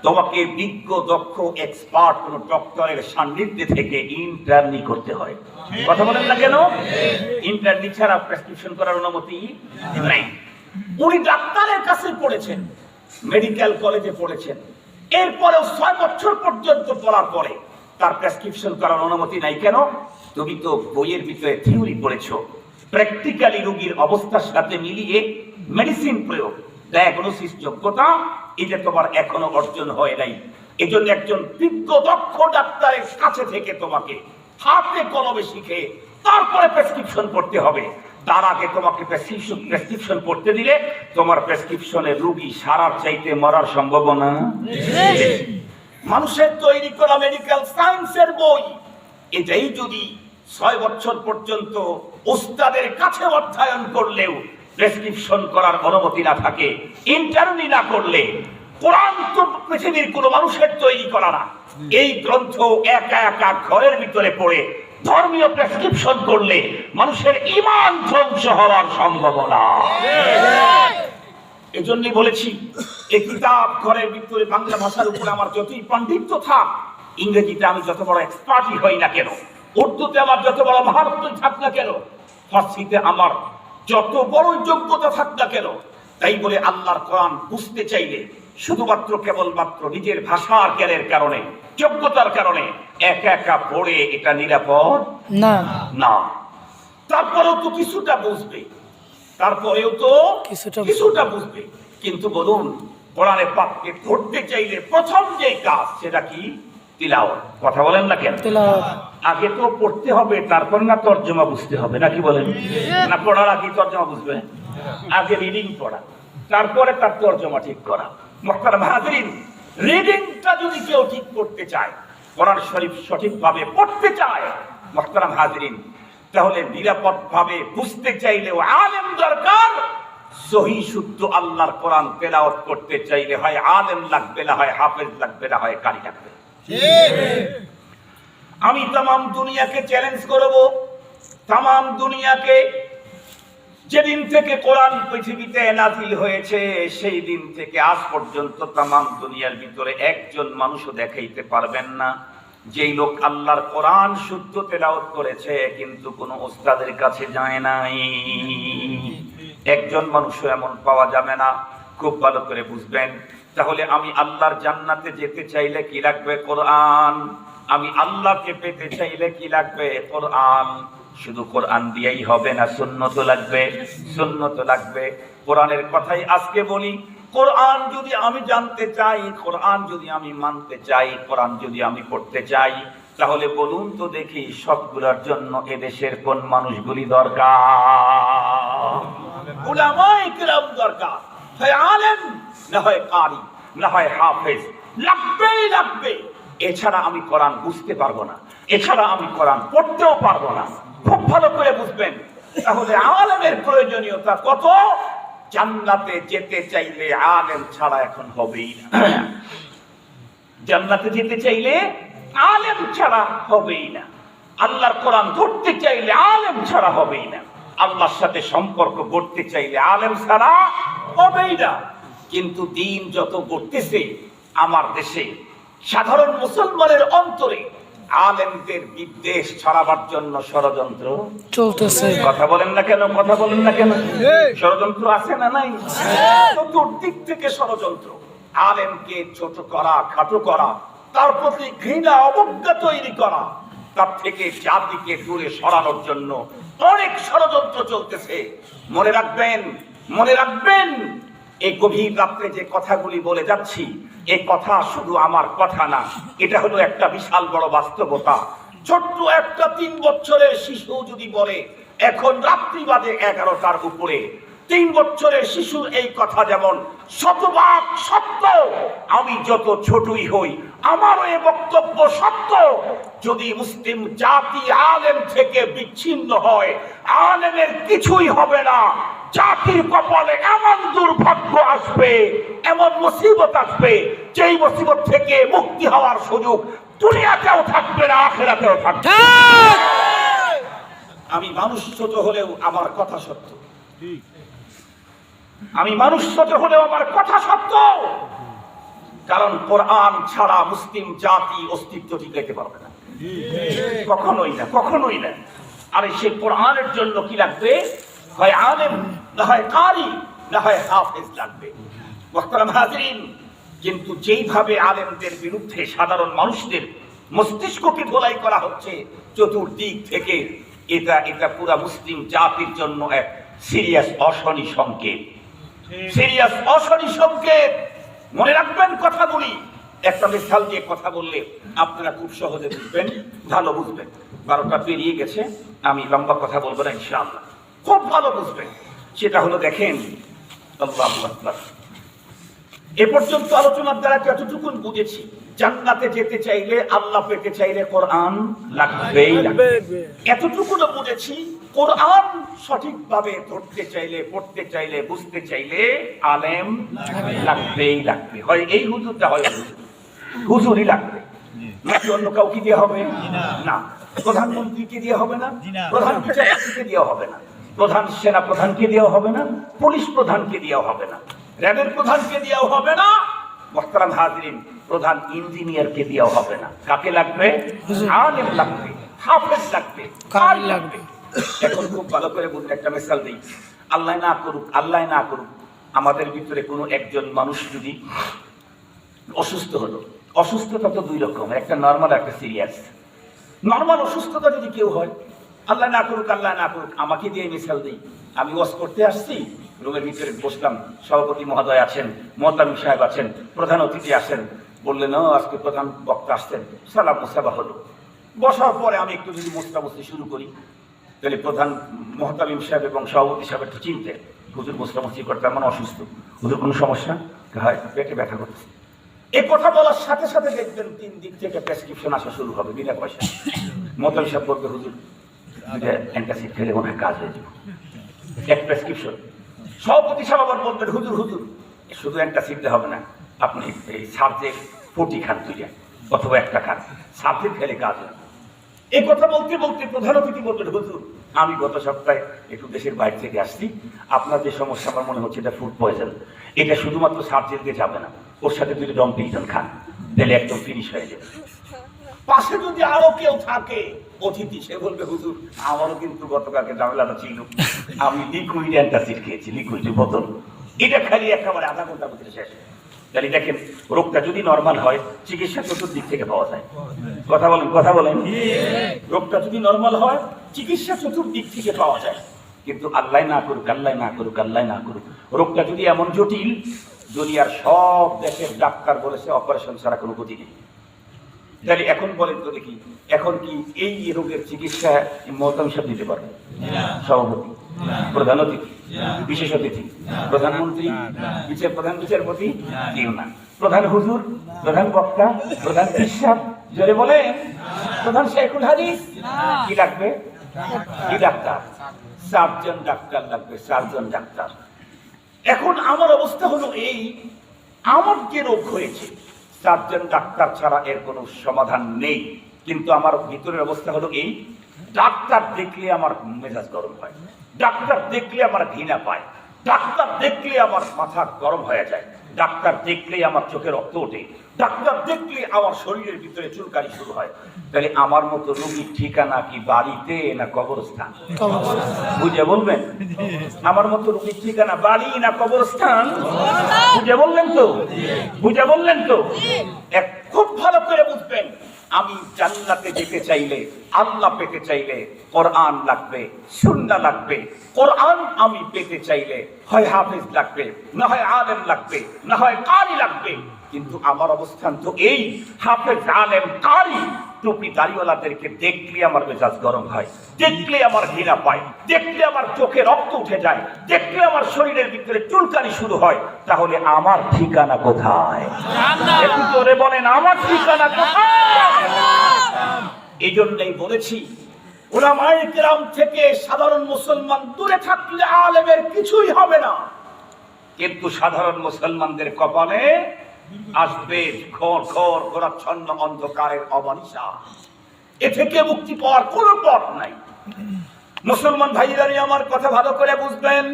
তোমাকে বিজ্ঞ দক্ষ এক্সপার্ট কোন ডক্টরের সান্নিধ্যে থেকে ইন্টার্নি করতে হয়। কথা বলেন না কেন? ইন্টার্নি ছাড়া প্রেসক্রিপশন করার অনুমতি নাই। উনি ডাক্তারের কাছে পড়েছেন, মেডিকেল কলেজে পড়েছেন, এরপরেও 6 বছর পর্যন্ত পড়ার পরে তার প্রেসক্রিপশন করার অনুমতি নাই। কেন? তুমি তো বইয়ের ভিতরে থিওরি পড়েছো, প্র্যাকটিক্যালি রোগীর অবস্থার সাথে মিলিয়ে মেডিসিন প্রয়োগ, ডায়াগনোসিস যোগ্যতা এটা তোমার এখনো অর্জন হয় নাই। এজন্য একজন বিজ্ঞ দক্ষ ডাক্তারের কাছে থেকে তোমাকে হাতে কলমে শিখে তারপরে প্রেসক্রিপশন করতে হবে। তার আগে তোমাকে প্রেসক্রিপশন করতে দিলে তোমার প্রেসক্রিপশনে রোগী সারার চাইতে মরার সম্ভাবনা। মানুষের তৈরি করা মেডিকেল সায়েন্সের বই, এটাই যদি 6 বছর পর্যন্ত ওস্তাদের কাছে অধ্যয়ন করলেও প্রেসক্রিপশন করার অনুমতি না থাকে, ইন্টার্নি না করলে, কোরআন তো পৃথিবীর কোনো মানুষের তৈরি করা না। এই গ্রন্থ একা একা ঘরের ভিতরে পড়ে ধর্মীয় প্রেসক্রিপশন করলে মানুষের ঈমান ধ্বংস হওয়ার সম্ভাবনা। এজন্যই বলেছি, এই কিতাব ঘরের ভিতরে বাংলা ভাষার উপরে আমার যতই পাণ্ডিত্য থাক, ইংরেজিতে আমি যত বড় এক্সপার্টই হই না কেন, উর্দুতে আমার যত বড় মহারতই থাক না কেন, ফার্সিতে আমার যত বড় যোগ্যতা থাক না কেন, তাই বলে আল্লাহর কোরআন বুঝতে চাইলে শুধুমাত্র কেবলমাত্র নিজের ভাষার জ্ঞানের কারণে, যোগ্যতার কারণে একা একা পড়ে এটা নিরাপদ না। তারপরেও তো কিছুটা বুঝবে, কিছুটা বুঝবে। কিন্তু বলুন, কোরআনে পাককে ধরতে চাইলে প্রথম যে কাজ সেটা কি? তিলাওয়াত। কথা বলেন না কেন? আগে তো পড়তে হবে, তারপর না তর্জমা বুঝতে হবে, নাকি বলেন? না পড়ার আগে তর্জমা বুঝবে? আগে রিডিং পড়া, তারপরে তার তর্জমা ঠিক করা। মুহতারাম হাজিরিন, রিডিংটা যদি কেউ ঠিক করতে চায়, কোরআন শরীফ সঠিকভাবে পড়তে চায়, মুহতারাম হাজিরিন, তাহলে নিরাপদ ভাবে বুঝতে চাইলেও আলেম দরকার। সহি শুদ্ধ আল্লাহর কোরআন তেলাওয়াত করতে চাইলে হয় আলেম লাগবে, না হয় হাফেজ লাগবে, না হয় কারি লাগবে। আমি তামাম দুনিয়াকে চ্যালেঞ্জ করব, তামাম দুনিয়াকে, যেদিন থেকে কোরআন পৃথিবীতে নাযিল হয়েছে সেই দিন থেকে আজ পর্যন্ত তামাম দুনিয়ার ভিতরে একজন মানুষও দেখাইতে পারবেন না যেই লোক আল্লাহর কোরআন শুদ্ধ তেলাওয়াত করেছে কিন্তু কোনো ওস্তাদের কাছে যায় নাই। একজন মানুষও এমন পাওয়া যাবে না। খুব ভালো করে বুঝবেন। তাহলে আমি আল্লাহর জান্নাতে যেতে চাইলে কি লাগবে? কোরআন। আমি আল্লাহকে পেতে চাইলে কি লাগবে? কোরআন। শুধু কোরআন দিয়েই হবে না, সুন্নত লাগবে, সুন্নত লাগবে। কোরআনের কথাই আজকে বলি। কোরআন যদি আমি জানতে চাই, কোরআন যদি আমি মানতে চাই, কোরআন যদি আমি পড়তে চাই, তাহলে বলুন তো দেখি সবগুলোর জন্য এদেশের কোন মানুষগুলি দরকার? উলামায়ে কিরাম দরকার, হয় আলেম, না হয় কারি, না হয় হাফেজ, লাগবেই লাগবে। এছাড়া আমি কোরআন বুঝতে পারবো না, এছাড়া আমি কোরআন পড়তেও পারবো না। খুব ভালো করে বুঝবেন। তাহলে আলেমের প্রয়োজনীয়তা কত? জান্নাতে যেতে চাইলে আলেম ছাড়া এখন হবেই না। জান্নাতে যেতে চাইলে আলেম ছাড়া হবেই না। আল্লাহর কোরআন ধরতে চাইলে আলেম ছাড়া হবেই না। আল্লাহর সাথে সম্পর্ক গড়তে চাইলে আলেম ছাড়া হবেই না। কিন্তু দিন যত গড়তেছে আমার দেশে, সাধারণ মুসলমানের অন্তরে আলেমদের বিদ্বেষ ছড়াবার জন্য ষড়যন্ত্র চলতেছে। কথা বলেন না কেন? কথা বলেন না কেন? ষড়যন্ত্র আছে না নাই? চতুর্দিক থেকে ষড়যন্ত্র। আলেমকে ছোট করা, খাটো করা, তার প্রতি ঘৃণা, অবজ্ঞা তৈরি করা, তার থেকে জাতিকে দূরে সরানোর জন্য অনেক ষড়যন্ত্র চলতেছে। মনে রাখবেন, মনে রাখবেন, এই গভীর রাত্রে যে কথাগুলি বলে যাচ্ছি, এই কথা শুধু আমার কথা না, এটা হলো একটা বিশাল বড় বাস্তবতা। ছোট্ট একটা 3 বছরের শিশু যদি বলে এখন রাত্রি বাজে 11টার উপরে, 3 বছরের শিশুর এই কথা যেমন শতভাগ সত্য, আমি যত ছোটই হই আমারও এই বক্তব্য সত্য। যদি মুসলিম জাতি আলেম থেকে বিচ্ছিন্ন হয়, আলেমের কিছুই হবে না। জাতির কপালে এমন দুর্ভাগ্য আসবে, এমন মুসিবত আসবে, যেই মুসিবত থেকে মুক্তি হওয়ার সুযোগ দুনিয়াতেও থাকবে না, আখিরাতেও থাকবে। আমি মানুষ ছোট হলেও আমার কথা সত্য। আমি মানুষ ছোট হলেও আমার কথা সত্য। কারণ কোরআন ছাড়া মুসলিম জাতি অস্তিত্ব টিকাইতে পারবে না, কখনোই না, কখনোই না। আর সেই কোরআনের জন্য কি লাগবে? হয় আলেম, না হয় কারি, না হয় হাফেজ লাগবে। মুহতারাম হাজিরিন, কিন্তু যেইভাবে আলেমদের বিরুদ্ধে সাধারণ মানুষদের মস্তিষ্ককে ধোলাই করা হচ্ছে চতুর্দিক থেকে, এটা পুরা মুসলিম জাতির জন্য এক সিরিয়াস অশনি সংকেত, সিরিয়াস অশনি সংকেত। মনে রাখবেন কথাগুলি। একটা মিসাল দিয়ে কথা বললে আপনারা খুব সহজে বুঝবেন, ভালো বুঝবেন। 12টা পেরিয়ে গেছে, আমি লম্বা কথা বলবো না ইনশাআল্লাহ, খুব ভালো বুঝবেন। সেটা হলো, দেখেন, আল্লাহু আকবার, এ পর্যন্ত আলোচনার দ্বারা যতটুকু বুঝেছি, জান্নাতে যেতে চাইলে, আল্লাহ পেতে চাইলে কোরআন লাগবেই লাগবে। এতটুকু বুঝেছি, কোরআন সঠিকভাবে ধরতে চাইলে, পড়তে চাইলে, বুঝতে চাইলে আলেম লাগবেই লাগবে। হয় এই হুজুরটা, হয় হুজুরই লাগবে, নাকি অন্য কাউকে দিয়ে হবে না। প্রধানমন্ত্রীকে দিয়ে হবে না, প্রধান বিচারপতিকে দিয়ে হবে না, প্রধান সেনা প্রধানকে দেওয়া হবে না, পুলিশ প্রধানকে দেওয়া হবে না, র্যাবের প্রধানকে দেওয়া হবে না, মুহতারাম হাজিরিন, প্রধান ইঞ্জিনিয়ারকে দেওয়া হবে না। কাকে লাগবে? আলেম লাগবে, হাফেজ লাগবে, কারি লাগবে। এখন খুব ভালো করে বুঝলে একটা মিসাল দিই। আল্লাহ না করুক, আল্লাহ না করুক, আমাদের ভিতরে কোনো একজন মানুষ যদি অসুস্থ হলো, অসুস্থতা তো 2 রকম, একটা নর্মাল, একটা সিরিয়াস। নর্মাল অসুস্থতা যদি কেউ হয়, আল্লাহ না করুক, আল্লাহ না করুক, আমাকে দিয়ে মিসাল দিই। আমি ওয়াজ করতে আসছি, রুমের ভিতরে বসলাম, সভাপতি মহোদয় আছেন, মোহতামিম সাহেব আছেন, প্রধান অতিথি আছেন, বললেন আজকে প্রধান বক্তা আসছেন, সালাম মুসাফা হলো। বসার পরে আমি একটু যদি মোস্তামস্তি শুরু করি, তাহলে প্রধান মোহতামিম সাহেব এবং সভাপতি সাহেব একটু চিনতেন হুজুর মোস্তামস্তি করতে আমার অসুস্থ, হুজুর কোনো সমস্যা? হয় পেটে ব্যথা করতেছে। এই কথা বলার সাথে সাথে দেখবেন 3 দিক থেকে প্রেসক্রিপশন আসা শুরু হবে বিনা পয়সা। মোহতামিম সাহেব বলবে হুজুর অ্যান্টাসিড খেলে মনে হয় কাজ হয়ে যাবে, এক প্রেসক্রিপশন। সভাপতি সাহেব আবার বলবেন হুজুর হুজুর শুধু অ্যান্টাসিড হবে না, আপনি এই সাবজেক্ট 40 খান তুলে অথবা একটা খান, সাবজেক্ট খেলে কাজ হয়। এই কথা বলতে বলতে প্রধান অতিথি বলবেন হুজুর আমি গত সপ্তাহে একটু দেশের বাইরে থেকে আসছি, আপনার যে সমস্যা আমার মনে হচ্ছে এটা ফুড পয়জন, এটা শুধুমাত্র সাবজেক্ট দিয়ে যাবে না, ওর সাথে 2 ডম্পিংটন খান, তাহলে একদম ফিনিশ হয়ে যাবে। পাশে যদি আরো কেউ থাকে অতিথি, সে বলবে হুজুর আমারও কিন্তু গতকালকে ঝামেলাটা ছিল, আমি লিকুইড অ্যান্টাসিড খেয়েছি, লিকুইড বোতল, এটা খালি একেবারে আধা ঘন্টার ভিতরে শেষ। তাহলে দেখেন রোগটা যদি নর্মাল হয় চিকিৎসা চতুর্দিক থেকে পাওয়া যায়। কথা বলেন কথা বলেন, রোগটা যদি নর্মাল হয় চিকিৎসা চতুর্দিক থেকে পাওয়া যায়। কিন্তু আল্লাহ না করুক, আল্লাহ না করুক, আল্লাহ না করুক, রোগটা যদি এমন জটিল দুনিয়ার সব দেশের ডাক্তার বলেছে অপারেশন ছাড়া কোনো গতি নেই, তাহলে এখন বলেন তো দেখি এখন কি এই রোগের চিকিৎসা মোহতামিম সাহেব দিতে পারবে? সভাপতি, প্রধান অতিথি, বিশেষ অতিথি, প্রধানমন্ত্রী, প্রধান বিচারপতি, কেউ না। প্রধান হুজুর, প্রধান বক্তা, প্রধান বিশ্বাস, জোরে বলে প্রধান শেখুল হাদিস, কি লাগবে? কি ডাক্তার? 4 জন ডাক্তার লাগবে, 4 জন ডাক্তার। এখন আমার অবস্থা হলো এই, আমার যে রোগ হয়েছে 4 জন ডাক্তার ছাড়া এর কোনো সমাধান নেই, কিন্তু আমার ভিতরের অবস্থা হলো এই, ডাক্তার দেখলে আমার মেজাজ গরম হয়, ডাক্তার দেখলে আমার ঘৃণা পায়, ডাক্তার দেখলে আমার মাথা গরম হয়ে যায়, ডাক্তার দেখলে আমার চোখে রক্ত ওঠে, ডাক্তার দেখলে আমার শরীরের ভিতরে চুলকানি শুরু হয়। তাহলে আমার মতো রোগীর ঠিকানা কি বাড়িতে না কবরস্থান? বুঝে বলবেন, আমার মতো রোগীর ঠিকানা বাড়ি না কবরস্থান? বুঝে বললেন তো? বুঝে বললেন তো? খুব ভালো করে বুঝবেন, আমি জান্নাতে যেতে চাইলে, আল্লাহ পেতে চাইলে কোরআন লাগবে, সুন্নাহ লাগবে। কোরআন আমি পেতে চাইলে হয় হাফেজ লাগবে, না হয় আলেম লাগবে, না হয় কারি লাগবে। কিন্তু আমার অবস্থান তো এই, হাফেজ, আলেম, কারি, টুপি দাড়িওয়ালাদেরকে দেখলে আমার মেজাজ গরম হয়, দেখলে আমার ঘৃণা পায়, দেখলে আমার চোখে রক্ত উঠে যায়, দেখলে আমার শরীরের ভিতরে চুলকানি শুরু হয়। তাহলে আমার ঠিকানা কোথায়? একটু জোরে বলেন, আমার ঠিকানা কোথায়? এই জন্যই বলেছি উলামায়ে কেরাম থেকে সাধারণ মুসলমান দূরে থাকলে আলেমের কিছুই হবে না, কিন্তু সাধারণ মুসলমানদের কপালে আসবে ঘোর ঘোর ঘোরাচ্ছন্ন অন্ধকারের অমানিসা। এ থেকে মুক্তি পাওয়ার কোনো পথ নাই। মুসলমান ভাইরা আমার কথা ভালো করে বুঝবেন,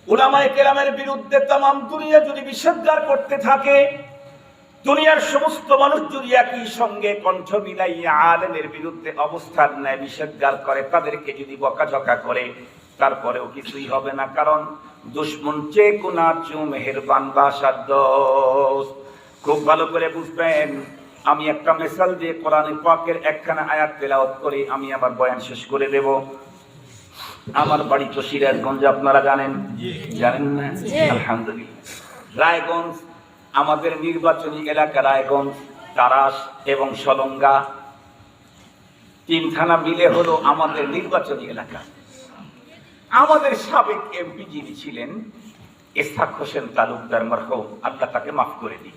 উলামায়ে কেরামের বিরুদ্ধে তামাম দুনিয়া যদি বিষোদ্গার করতে থাকে, দুনিয়ার সমস্ত মানুষ যদি একই সঙ্গে কণ্ঠ মিলাইয়া আলেমের বিরুদ্ধে অবস্থান নেয়, বিষোদ্গার করে, তাদেরকে যদি বকাঝকা করে, তারপরেও কিছুই হবে না। কারণ দুশ্মন চে কোনা চু মেহেরবান বাসার দোস্ত। খুব ভালো করে বুঝবেন, আমি একটা মিসাল দিয়ে কোরআন পাকের একখানা আয়াত তেলাওয়াত করে আমি আমার বয়ান শেষ করে দেব। আমার বাড়ি তো সিরাজগঞ্জ, আপনারা জানেন, জানেন না? আলহামদুলিল্লাহ। রায়গঞ্জ আমাদের নির্বাচনী এলাকা, রায়গঞ্জ, তারাস এবং সলঙ্গা, 3 থানা মিলে হলো আমাদের নির্বাচনী এলাকা। আমাদের সাবেক এমপি যিনি ছিলেন ইসহাক হোসেন তালুকদার মরহুম, আল্লাহ তাকে মাফ করে দিন,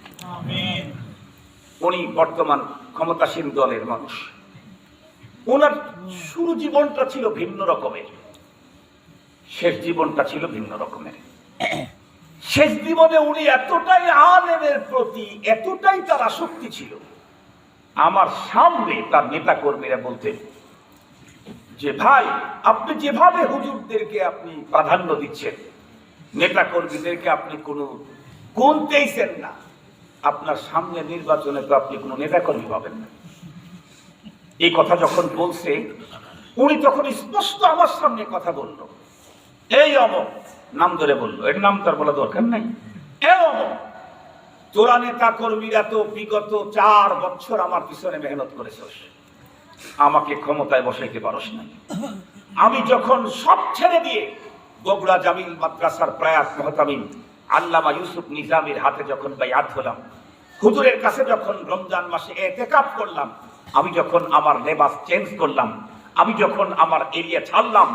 উনি বর্তমান ক্ষমতাসীন দলের মানুষ। ওনার শুরু জীবনটা ছিল ভিন্ন রকমের, শেষ জীবনটা ছিল ভিন্ন রকমের। শেষ জীবনে উনি এতটাই আলেমের প্রতি এতটাই তার আসক্তি ছিল, আমার সামনে তার নেতা কর্মীরা বলতেন যে ভাই আপনি যেভাবে হুজুরদেরকে আপনি প্রাধান্য দিচ্ছেন, নেতা কর্মীদেরকে আপনি কোনো গুনতেইছেন না, আপনার সামনে নির্বাচনে তো আপনি কোনো নেতা কর্মী পাবেন না। এই কথা যখন বলছে উনি তখন স্পষ্ট আমার সামনে কথা বলল, এই অমক, নাম ধরে বললো, এর নাম তার বলা দরকার নাই, এই অমক, তোরা নেতা কর্মীরা তো বিগত 4 বছর আমার পিছনে মেহনত করেছিস, আমাকে ক্ষমতায় বসাইতে পারস না। আমি যখন সব ছেড়ে দিয়ে বগুড়া জামিল মাদ্রাসার প্রয়াত মুহতামিম আল্লামা ইউসুফ নিজামীর হাতে যখন বাইআত হলাম, হুজুরের কাছে যখন রমজান মাসে ইতিকাফ করলাম, আমি যখন আমার লেবাস চেঞ্জ করলাম, আমি যখন আমার এরিয়া ছাড়লাম,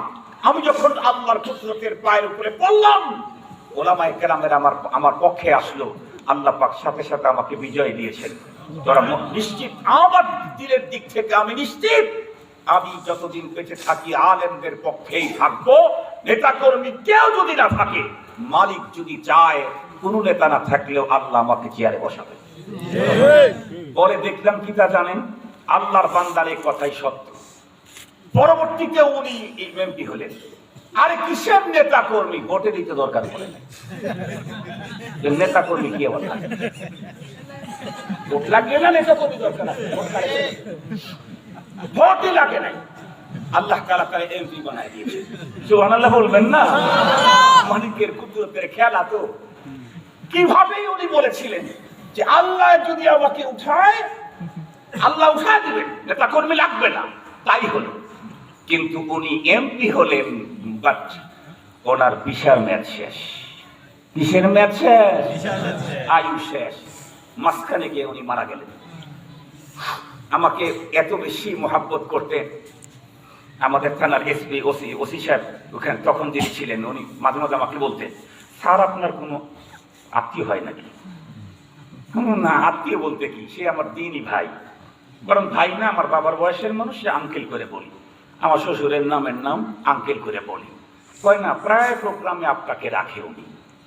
আমি যখন আল্লাহর কুদরতের পায়ের উপরে পড়লাম, ওলামায়ে কেরামের আমার পক্ষে আসলো। আল্লাহ পাক সাথে সাথে আমাকে বিজয় দিয়েছেন। তোরা নিশ্চিত, আমার দিলের দিক থেকে আমি নিশ্চিত, আমি যতদিন বেঁচে থাকি আলেমদের পক্ষেই থাকবো। নেতা কর্মী কেউ যদি না থাকে, মালিক যদি চায়, কোন নেতা না থাকলেও আল্লাহ আমাকে চেয়ারে বসাবে। পরে দেখলাম কি তা জানেন, আল্লাহর বান্দার এই কথাই সত্য। পরবর্তীতে উনি এমপি হলেন। আরে কিসের নেতা কর্মী, ভোটে দিতে দরকার পড়ে না। নেতা কর্মী কি আবার ভোট লাগবে না, নেতা কর্মী দরকার আছে, ভোটই লাগে নাই। আল্লাহ তাআলা তাকে এমপি বানায় দিয়েছে। সুবহানাল্লাহ বলবেন না? মালিকের কুদরতের খেলা তো। কিভাবে উনি বলেছিলেন যে আল্লাহ যদি আমাকে উঠায়, আল্লাহ উঠায় দিবেন, নেতা কর্মী লাগবে না। তাই হলো। কিন্তু উনি এমপি হলেন, বাট ওনার বিশাল ম্যাচ শেষ। কিসের ম্যাচ শেষ? আয়ু শেষ। মাঝখানে গিয়ে উনি মারা গেলেন। আমাকে এত বেশি মহাব্বত করতেন। আমাদের থানার এসপি ওসি সাহেব ওখানে তখন যিনি ছিলেন, উনি মাঝে মাঝে আমাকে বলতেন, স্যার আপনার কোনো আত্মীয় হয় নাকি? না, আত্মীয় বলতে কি, সে আমার দিনই ভাই। বরং ভাই না, আমার বাবার বয়সের মানুষ, সে আঙ্কেল করে বলি। আমার শ্বশুরের নামের নাম আঙ্কেল করে বলি। কয় না, প্রায় প্রোগ্রামে আপনাকে রাখে উনি,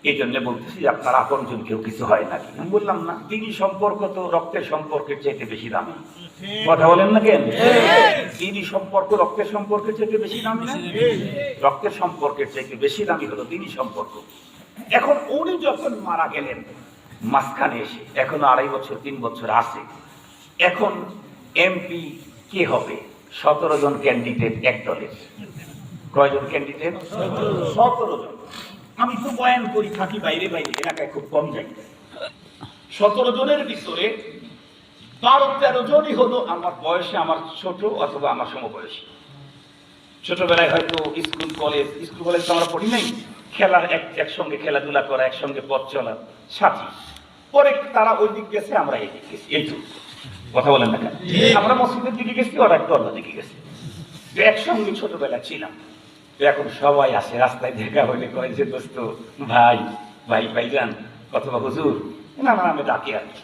এই জন্য বলতেছি যে আপনার আপনজন কেউ কিছু হয় নাকি। আমি বললাম না, দিনই সম্পর্ক তো রক্তের সম্পর্কের চাইতে বেশি দামি। কথা বলেন না কেন? দিনই সম্পর্ক রক্তের সম্পর্কের চাইতে বেশি দামি না? রক্তের সম্পর্কের চাইতে বেশি দামি হলো দিনই সম্পর্ক। এখন উনি যখন মারা গেলেন, মাঝখানে এসে এখনো 2.5 বছর 3 বছর আছে। এখন এমপি কে হবে? 17 জন ক্যান্ডিডেট এক দলের। কয়জন ক্যান্ডিডেট? 17 জন। আমি তো বয়ান করি, থাকি বাইরে বাইরে, এলাকায় খুব কম যাই। 17 জনের ভিতরে 12-13 জনই হলো আমার বয়সে আমার ছোট অথবা আমার সমবয়সী। ছোটবেলায় হয়তো স্কুল কলেজ তো আমরা পড়ি নাই, খেলার একসঙ্গে খেলাধুলা করা, একসঙ্গে পথ চলা সাথী। পরে তারা ওই দিক গেছে, আমরা এই দিক গেছি। এইটুকু। কথা বলেন না কেন? আমরা মসজিদের দিকে গেছি, ওরা একটু অন্য দিকে গেছে। একসঙ্গে ছোটবেলা ছিলাম। এখন সবাই আসে, রাস্তায় দেখা হইলে কয় যে দোস্ত, ভাই ভাই ভাইজান, অথবা হুজুর, না আমি ডাকি আর কি,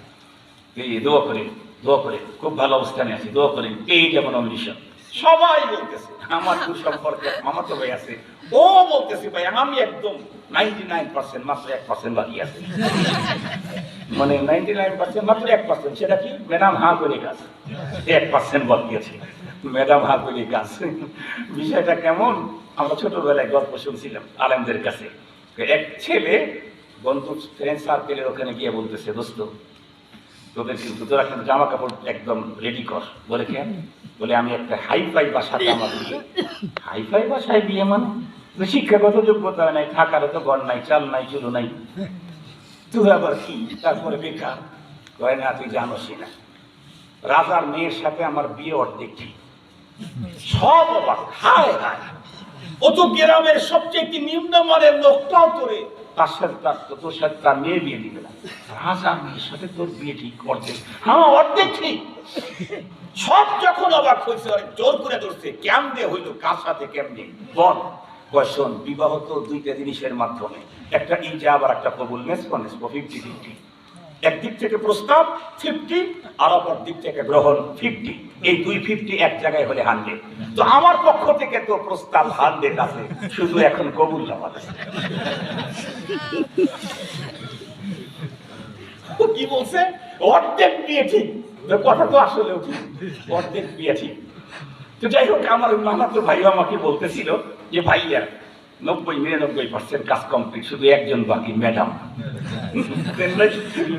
দোয়া করে খুব ভালো অবস্থানে আছি, দোয়া করেন, এই যেমন অমিশন। সবাই বলতেছে, আমার দূর সম্পর্কে আমার তো ভাই আছে, ও বলতেছে ভাই আমি একদম 99%, মাত্র 1% বাকি আছে। মানে 99% মাত্র 1%, সেটা কি? ম্যাডাম হা করে কাজ, 1% বাকি আছে। ম্যাডাম হা করে কাজ। বিষয়টা কেমন? আমরা ছোটবেলায় গল্প শুনছিলাম আলেমদের কাছে। এক ছেলে বন্ধু ফ্রেন্ড সার্কেলের ওখানে গিয়ে বলতেছে, দোস্ত তোরা কিন্তু জামা কাপড় একদম রেডি কর। বলে কেন? বলে আমি একটা হাইফাই বাসাতে আমার বিয়ে। হাইফাই বাসায় বিয়ে মানে? শিক্ষাগত যোগ্যতা নাই, থাকারও তো ঘর নাই, চাল নাই, চুলো নাই, তুই আবার কি? তারপরে বেকার। কয় না, তুই জানোসই না, রাজার মেয়ের সাথে আমার বিয়ে অর্ধেক ঠিক। সব অবাক, হায় হায়, ও তো গ্রামের সবচেয়ে নিম্নমানের লোকটাও তোরে তার সাথে তোর সাথে তার মেয়ে বিয়ে দিবে না। রাজার মেয়ের সাথে তোর বিয়ে ঠিক অর্ধেক? হ্যাঁ অর্ধেক ঠিক। সব যখন অবাক হয়েছে, জোর করে ধরছে, কেমনে হইলো, কার সাথে কেমনে বল। শোন, বিবাহ তো 2টা জিনিসের মাধ্যমে, একটা ইজাব আর একটা কবুল, নেসপনেস 50-50। একদিক থেকে প্রস্তাব 50 আর অপর দিক থেকে গ্রহণ 50। এই 250 এক জায়গায় হলে 100। তো আমার পক্ষ থেকে তো প্রস্তাব 100 আছে, শুধু এখন কবুল নামাজ আছে। কি বলছে? অর্ধেক বিয়ে ঠিক। কথা তো আসলে অর্ধেক বিয়ে ঠিক। তো যাই হোক, আমার মামাতো ভাই আমাকে বলতেছিল যে ভাইয়া 90-99% কাজ কমপ্লিট, শুধু একজন বাকি, ম্যাডাম।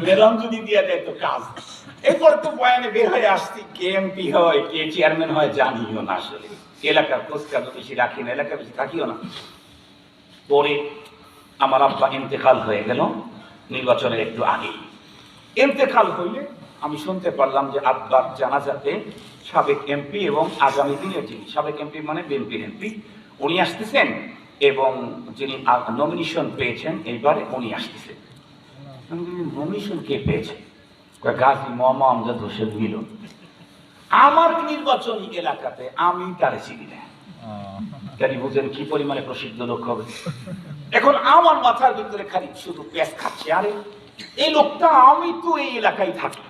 ম্যাডাম যদি দিয়ে দেয় তো কাজ। এরপর তো বয়ানে বের হয়ে আসছি, কে এমপি হয়, কে চেয়ারম্যান হয় জানিও না। আসলে এলাকার খোঁজকাজ বেশি রাখি না, এলাকা বেশি থাকিও না। পরে আমার আব্বা ইন্তেকাল হয়ে গেল নির্বাচনের একটু আগেই। ইন্তেকাল হইলে আমি শুনতে পারলাম যে আব্বার জানাজাতে সাবেক এমপি এবং আগামী দিনের যিনি সাবেক এমপি মানে বিএনপির এমপি, উনি আসতেছেন, এবং যিনি নমিনেশন পেয়েছেন এইবারে উনি আসতেছেন। নমিনেশন কে পেয়েছে? গাজী মোহাম্মদ আমজাদ হোসেন মিলন আমার নির্বাচনী এলাকাতে আমি তারে চিনি না। তাই বুঝেন কি পরিমাণে প্রসিদ্ধ লোক হবে। এখন আমার মাথার ভিতরে খালি শুধু পেঁচ খাচ্ছে, আরে এই লোকটা, আমি তো এই এলাকায় থাকি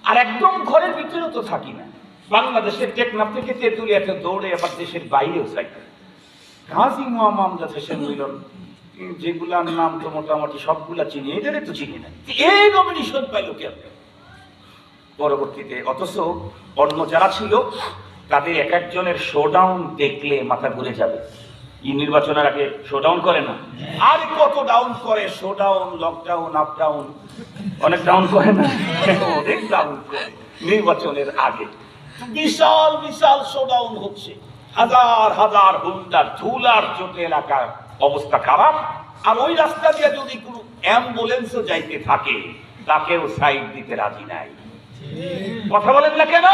আর একদম ঘরের ভিতরেও তো থাকি না। বাংলাদেশের টেকনাফ থেকে তেঁতুলিয়াতে দৌড়ে আবার দেশের বাইরেও যাই। গাজী মোহাম্মদ আমজাদ হোসেন মিলন যেগুলার নাম তো মোটামুটি সবগুলা চিনি, এটারে তো চিনি না। এই নমিনেশন পাইল কেন পরবর্তীতে? অথচ অন্য যারা ছিল তাদের এক একজনের শোডাউন দেখলে মাথা ঘুরে যাবে। এই নির্বাচনের আগে শোডাউন করে না? আর কত ডাউন করে, শোডাউন, লকডাউন, আপডাউন, অনেক ডাউন করে না? অনেক ডাউন করে নির্বাচনের আগে। বিশাল বিশাল শোডাউন হচ্ছে, হাজার হাজার হুন্ডার ধুলার চোটে এলাকার অবস্থা খারাপ। আর ওই রাস্তা দিয়ে যদি কোনো অ্যাম্বুলেন্সও যাইতে থাকে তাকেও সাইড দিতে রাজি নাই। কথা বলেন না কেন?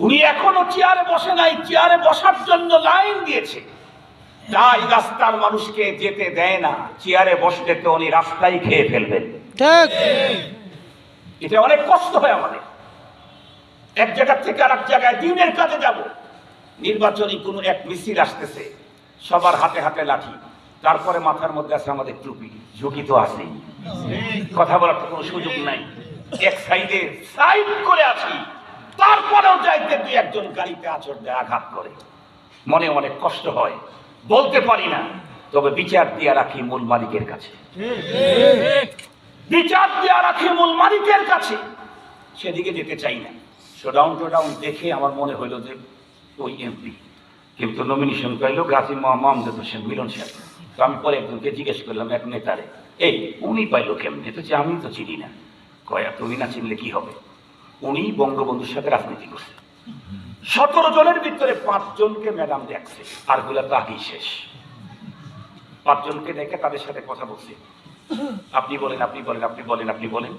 উনি এখনো চেয়ারে বসে নাই, চেয়ারে বসার জন্য লাইন দিয়েছে, তাই রাস্তার মানুষকে যেতে দেয় না। চেয়ারে বসলে তো উনি রাস্তায় খেয়ে ফেলবেন। এটা অনেক কষ্ট হয় আমাদের। এক জায়গা থেকে আর এক জায়গায় দিনের কাজে যাব, নির্বাচনী কোনো এক মিছিল আসতেছে, সবার হাতে হাতে লাঠি, তারপরে মাথার মধ্যে আছে আমাদের টুপি, ঝুঁকি তো আছেই, কথা বলার তো কোনো সুযোগ নাই। এক সাইডে সাইড করে আছি, তারপরেও যাইতে দুই একজন গাড়িতে আঁচড় দেয়, আঘাত করে। মনে অনেক কষ্ট হয়, বলতে পারি না, তবে বিচার দিয়ে রাখি মূল মালিকের কাছে। বিচার দিয়ে রাখি মূল মালিকের কাছে, সেদিকে যেতে চাই না। শোডাউন টোডাউন দেখে আমার মনে হইল যে ওই এমপি, কিন্তু নমিনেশন পাইল গাজী মোহাম্মদ আমজাদ হোসেন মিলন সাহেব। তো আমি পরে একজনকে জিজ্ঞেস করলাম, এক নেতারে, এই উনি পাইলো কেমনে? তো যে আমি তো চিনি না। কয়া তুমি না চিনলে কি হবে, উনি বঙ্গবন্ধুর সাথে রাজনীতি করছে। 17 জনের ভিতরে 5 জনকে ম্যাডাম দেখছে, আর গুলা তো আগেই শেষ। 5 জনকে দেখে তাদের সাথে কথা বলছে, আপনি বলেন, আপনি বলেন, আপনি বলেন, আপনি বলেন।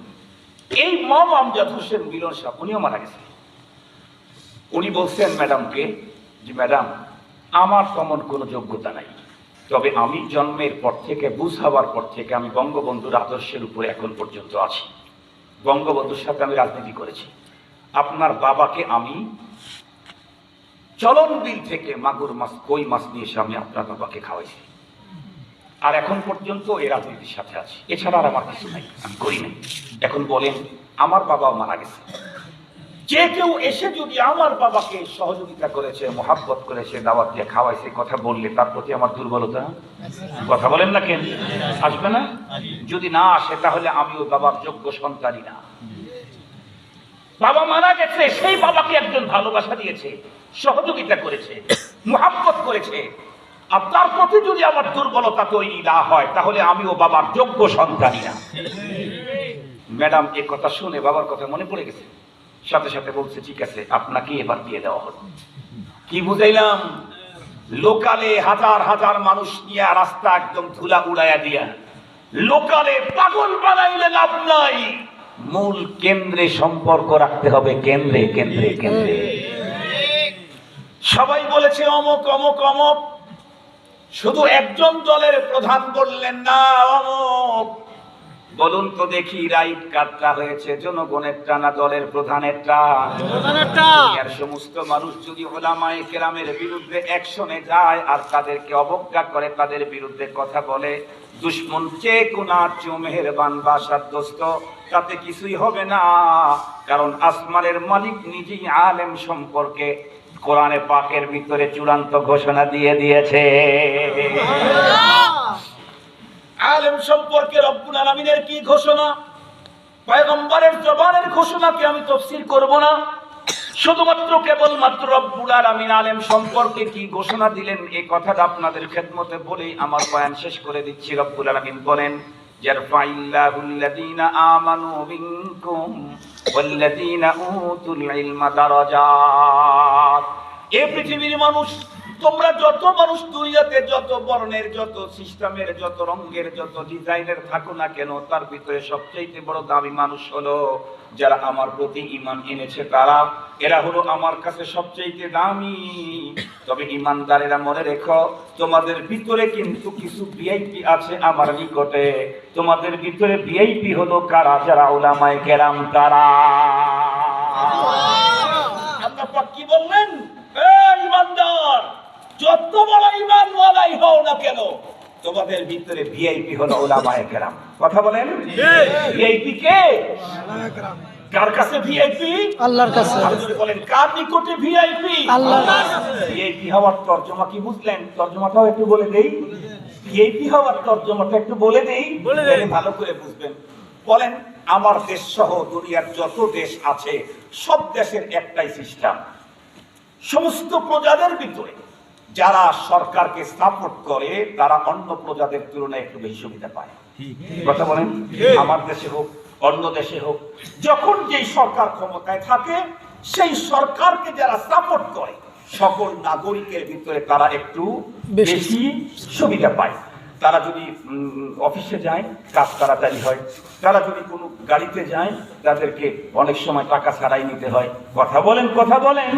এই মোহাম্মদ আমজাদ হোসেন মিলন সাহেব উনিও মারা গেছে। উনি বলছেন ম্যাডামকে যে ম্যাডাম, আমার তেমন কোনো যোগ্যতা নাই, তবে আমি জন্মের পর থেকে, বুঝ হওয়ার পর থেকে আমি বঙ্গবন্ধুর আদর্শের উপরে এখন পর্যন্ত আছি। বঙ্গবন্ধুর সাথে আমি রাজনীতি করেছি। আপনার বাবাকে আমি চলন বিল থেকে মাগুর মাছ, কই মাছ নিয়ে এসে আমি আপনার বাবাকে খাওয়াইছি, আর এখন পর্যন্ত এই রাজনীতির সাথে আছি। এছাড়া আর আমার কিছু নাই, আমি করি নাই। এখন বলেন, আমার বাবাও মারা গেছে, যে কেউ এসে যদি আমার বাবাকে সহযোগিতা করেছে, মোহাব্বত করেছে, দাওয়াত দিয়ে খাওয়াইছে, কথা বললে তার প্রতি আমার দুর্বলতা, কথা বলেন না কেন, আসবে না? যদি না আসে তাহলে আমি ওই বাবার যোগ্য সন্তানই না। বাবা মারা গেছে, সেই বাবাকে একজন ভালোবাসা দিয়েছে, সহযোগিতা করেছে, মোহাব্বত করেছে, আর তার প্রতি যদি আমার দুর্বলতা তৈরি না হয় তাহলে আমিও বাবার যোগ্য সন্তানই না। ম্যাডাম এ কথা শুনে বাবার কথা মনে পড়ে গেছে, সাথে সাথে বলছে, ঠিক আছে আপনাকে এবার দিয়ে দেওয়া হলো। কি বুঝাইলাম? লোকালে হাজার হাজার মানুষ নিয়ে রাস্তা একদম ধুলা উড়াইয়া দিয়া, লোকালে পাগল বানাইলে লাভ নাই, মূল কেন্দ্রে সম্পর্ক রাখতে হবে, কেন্দ্রে কেন্দ্রে কেন্দ্রে। সবাই বলেছে অমুক অমুক অমুক, শুধু একজন দলের প্রধান বললেন না অমুক। বলুন তো দেখি, রাইট কাটটা হয়েছে জনগণেরটা না দলের প্রধানেরটা? আর সমস্ত মানুষ যদি ওলামায়ে কেরামের বিরুদ্ধে অ্যাকশনে যায় আর তাদেরকে অবজ্ঞা করে, তাদের বিরুদ্ধে কথা বলে, দুশ্মন চেয়ে কোনা চো মেহেরবান বাসার দোস্ত, তাতে কিছুই হবে না। কারণ আসমানের মালিক নিজেই আলেম সম্পর্কে কোরআনে পাকের ভিতরে চূড়ান্ত ঘোষণা দিয়ে দিয়েছে। আলেম সম্পর্কে রব্বুল আলামিনের কি ঘোষণা, পয়গম্বরের জবানের ঘোষণাকে আমি তাফসীর করব না, শুধুমাত্র কেবলমাত্র রব্বুল আলামিন আলেম সম্পর্কে কি ঘোষণা দিলেন এই কথাটা আপনাদের খেদমতে বলেই আমার বয়ান শেষ করে দিচ্ছি। রব্বুল আলামিন বলেন, ইয়ারফাইল্লাহুল্লাযীনা আমানু মিনকুম ওয়াল্লাযীনা উতুল ইলমা দারাজাত। এই পৃথিবীর মানুষ তোমরা যত মানুষ দুনিয়াতে যত বর্ণের, যত সিস্টেমের, যত রঙের, যত ডিজাইনের থাকো না কেন, তার ভিতরে সবচেয়ে বড় দামি মানুষ হলো যারা আমার প্রতি ঈমান এনেছে তারা। এরা হলো আমার কাছে সবচেয়ে দামি। তবে ঈমানদারেরা মনে রেখো, তোমাদের ভিতরে কিন্তু কিছু ভিআইপি আছে আমার নিকটে। তোমাদের ভিতরে ভিআইপি হলো কারা? যারা উলামায়ে কেরাম তারা। আল্লাহ পাক কি বললেন? ঈমানদার, যত বড় ঈমানওয়ালাই হও না কেন, তোমাদের ভিতরে ভিআইপি হলো উলামায়ে কেরাম। কথা বলেন, ভিআইপি কে? কার কাছে ভিআইপি? আল্লাহর কাছে। আপনি বলেন কার নিকটে ভিআইপি? আল্লাহর কাছে। ভিআইপি হওয়ার তরজমা কি বুঝলেন? তরজমাটাও একটু বলে দেই। ভিআইপি হওয়ার তরজমাটা একটু বলে দেই, তাহলে ভালো করে বুঝবেন। বলেন, আমার দেশ সহ দুনিয়ার যত দেশ আছে সব দেশের একটাই সিস্টেম। সমস্ত প্রজাদের ভিতরে যারা সরকারকে সাপোর্ট করে তারা অন্য প্রজাদের তুলনায় একটু বেশি সুবিধা পায়। কথা বলেন, আমার দেশে হোক অন্য দেশে হোক, যখন যেই সরকার ক্ষমতায় থাকে সেই সরকারকে যারা সাপোর্ট করে সকল নাগরিকের ভিতরে তারা একটু বেশি সুবিধা পায়। তারা যদি অফিসে যায় কাজ তাড়াতাড়ি হয়, তারা যদি কোনো গাড়িতে যায় তাদেরকে অনেক সময় টাকা ছাড়াই নিতে হয়। কথা বলেন, কথা বলেন,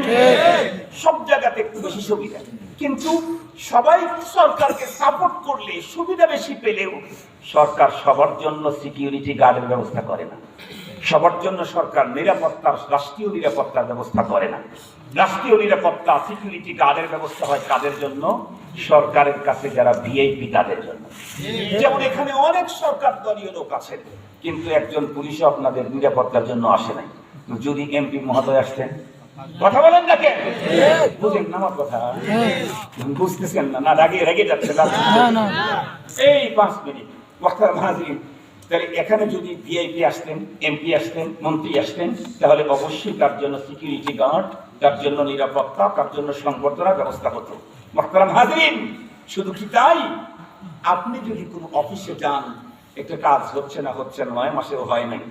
সব জায়গাতে একটু বেশি সুবিধা। কিন্তু সবাই সরকারকে সাপোর্ট করলে সুবিধা বেশি পেলেও সরকার সবার জন্য সিকিউরিটি গার্ডের ব্যবস্থা করে না। সবার জন্য সরকার নিরাপত্তার, রাষ্ট্রীয় নিরাপত্তার ব্যবস্থা করে না। রাষ্ট্রীয় নিরাপত্তা, সিকিউরিটি গার্ডের ব্যবস্থা হয় কাদের জন্য? সরকারের কাছে যারা ভিআইপি তাদের জন্য। যেমন এখানে অনেক সরকার দলীয় লোক আছেন, কিন্তু একজন পুলিশও আপনাদের নিরাপত্তার জন্য আসে নাই। যদি এমপি মহোদয় আসতেন, কথা বলেন না কেন? বুঝেন না আমার কথা? বুঝতেছেন না? না রেগে রেগে যাচ্ছে না? এই 5 মিনিট ওয়াক্তার হাজির। তাহলে এখানে যদি ভিআইপি আসতেন, এমপি আসতেন, মন্ত্রী আসতেন, তাহলে অবশ্যই তার জন্য সিকিউরিটি গার্ড, তার জন্য নিরাপত্তা, তার জন্য সংবর্ধনার ব্যবস্থা হতো। ওয়াক্তার হাজির, শুধু কি তাই? আপনি যদি কোনো অফিসে যান, একটা কাজ হচ্ছে না 9 মাসেও হয় নাই,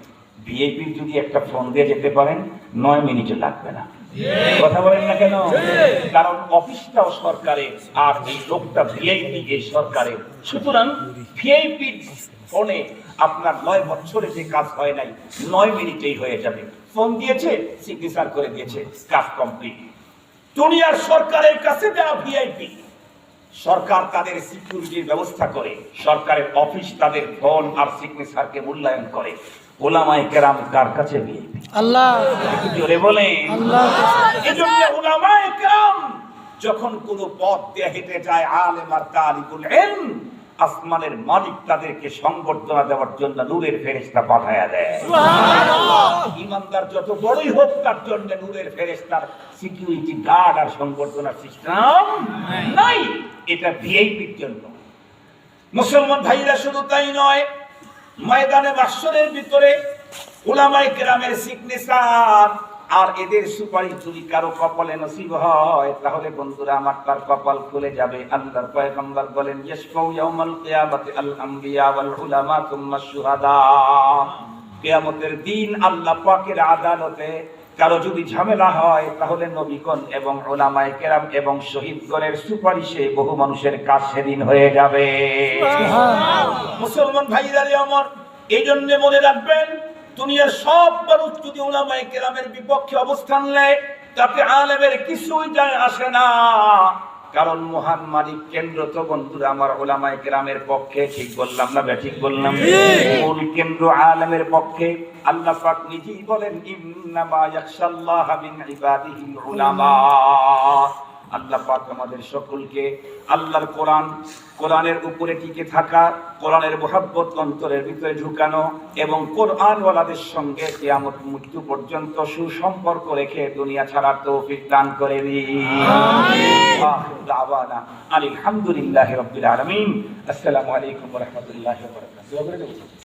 ভিআইপি যদি একটা ফোন দিয়ে যেতে পারেন 9 মিনিটও লাগবে না। কথা বলেন না কেন? কারণ অফিসটাও সরকারের আর এই লোকটা ভিআইপি এই সরকারের। সুতরাং ভিআইপি ফোনে আপনার 9 বছরে যে কাজ হয় নাই 9 মিনিটেই হয়ে যাবে। ফোন দিয়েছে, সিগনেচার করে দিয়েছে, কাজ কমপ্লিট। দুনিয়ার সরকারের কাছে যারা ভিআইপি, সরকার তাদের সিকিউরিটির ব্যবস্থা করে, সরকারের অফিস তাদের ফোন আর সিগনেচারকে মূল্যায়ন করে। উলামায়ে কেরাম কার কাছে ভিআইপি? আল্লাহ। একটু জোরে বলেন, আল্লাহ। এজন্য উলামায়ে কেরাম যখন কোন পথ দিয়ে হেঁটে যায়, আলেম আর তালিবুল ইলম, আসমানের মালিক তাদেরকে সংবর্ধনা দেওয়ার জন্য নূরের ফেরেশতা পাঠায়া দেয়। সুবহানাল্লাহ। ঈমানদার যত বড়ই হোক তার জন্য নূরের ফেরেশতার সিকিউরিটি গার্ড আর সংবর্ধনার সিস্টেম নাই। এটা ভিআইপির জন্য। মুসলমান ভাইরা শুধু তাই নয়, ময়দানে মাহশরের ভিতরে উলামায়ে কেরামের সিগনেচার আর এদের সুপারিশ যদি কারো কপালে নসিব হয়, তাহলে বন্ধুরা আমার তার কপাল খুলে যাবে। আল্লাহর পয়গম্বর বলেন, ইয়াশফাউ ইয়াউমাল কিয়ামাতি আল আমবিয়া ওয়াল উলামা সুম্মা শুহাদা। কিয়ামতের দিন আল্লাহ পাকের আদালতে কারো যদি ঝামেলা হয়, তাহলে নবীগণ এবং উলামায়ে কেরাম এবং শহীদগণের সুপারিশে বহু মানুষের কাজ সেদিন হয়ে যাবে। মুসলমান ভাইরা আমার, এই জন্য মনে রাখবেন, দুনিয়ার সব মানুষ যদি উলামায়ে কেরামের বিপক্ষে অবস্থান নেয়, তাতে আলেমের কিছুই যায় আসে না। কারণ মহান মালিক কেন্দ্র তো বন্ধুরা আমার উলামায়ে কেরামের পক্ষে। ঠিক বললাম না ব্যাঠিক বললাম? মূল কেন্দ্র আলেমের পক্ষে। আল্লাহ পাক নিজেই বলেন, ইন্নামা ইয়াখশাল্লাহা মিন ইবাদিহিল উলামা। আল্লাহ পাক আমাদের সকলকে আল্লাহর কোরআনের উপরে টিকে থাকা, কোরআনের মুহাব্বত অন্তরের ভিতরে ঢুকানো এবং কোরআনওয়ালাদের সঙ্গে কিয়ামত মৃত্যু পর্যন্ত সুসম্পর্ক রেখে দুনিয়া ছাড়ার তৌফিক দান করে দিন। আমিন। আখির দাওয়ানা আলহামদুলিল্লাহি রাব্বিল আলামিন। আসসালামু আলাইকুম ওয়া রাহমাতুল্লাহি ওয়া বারাকাতুহু।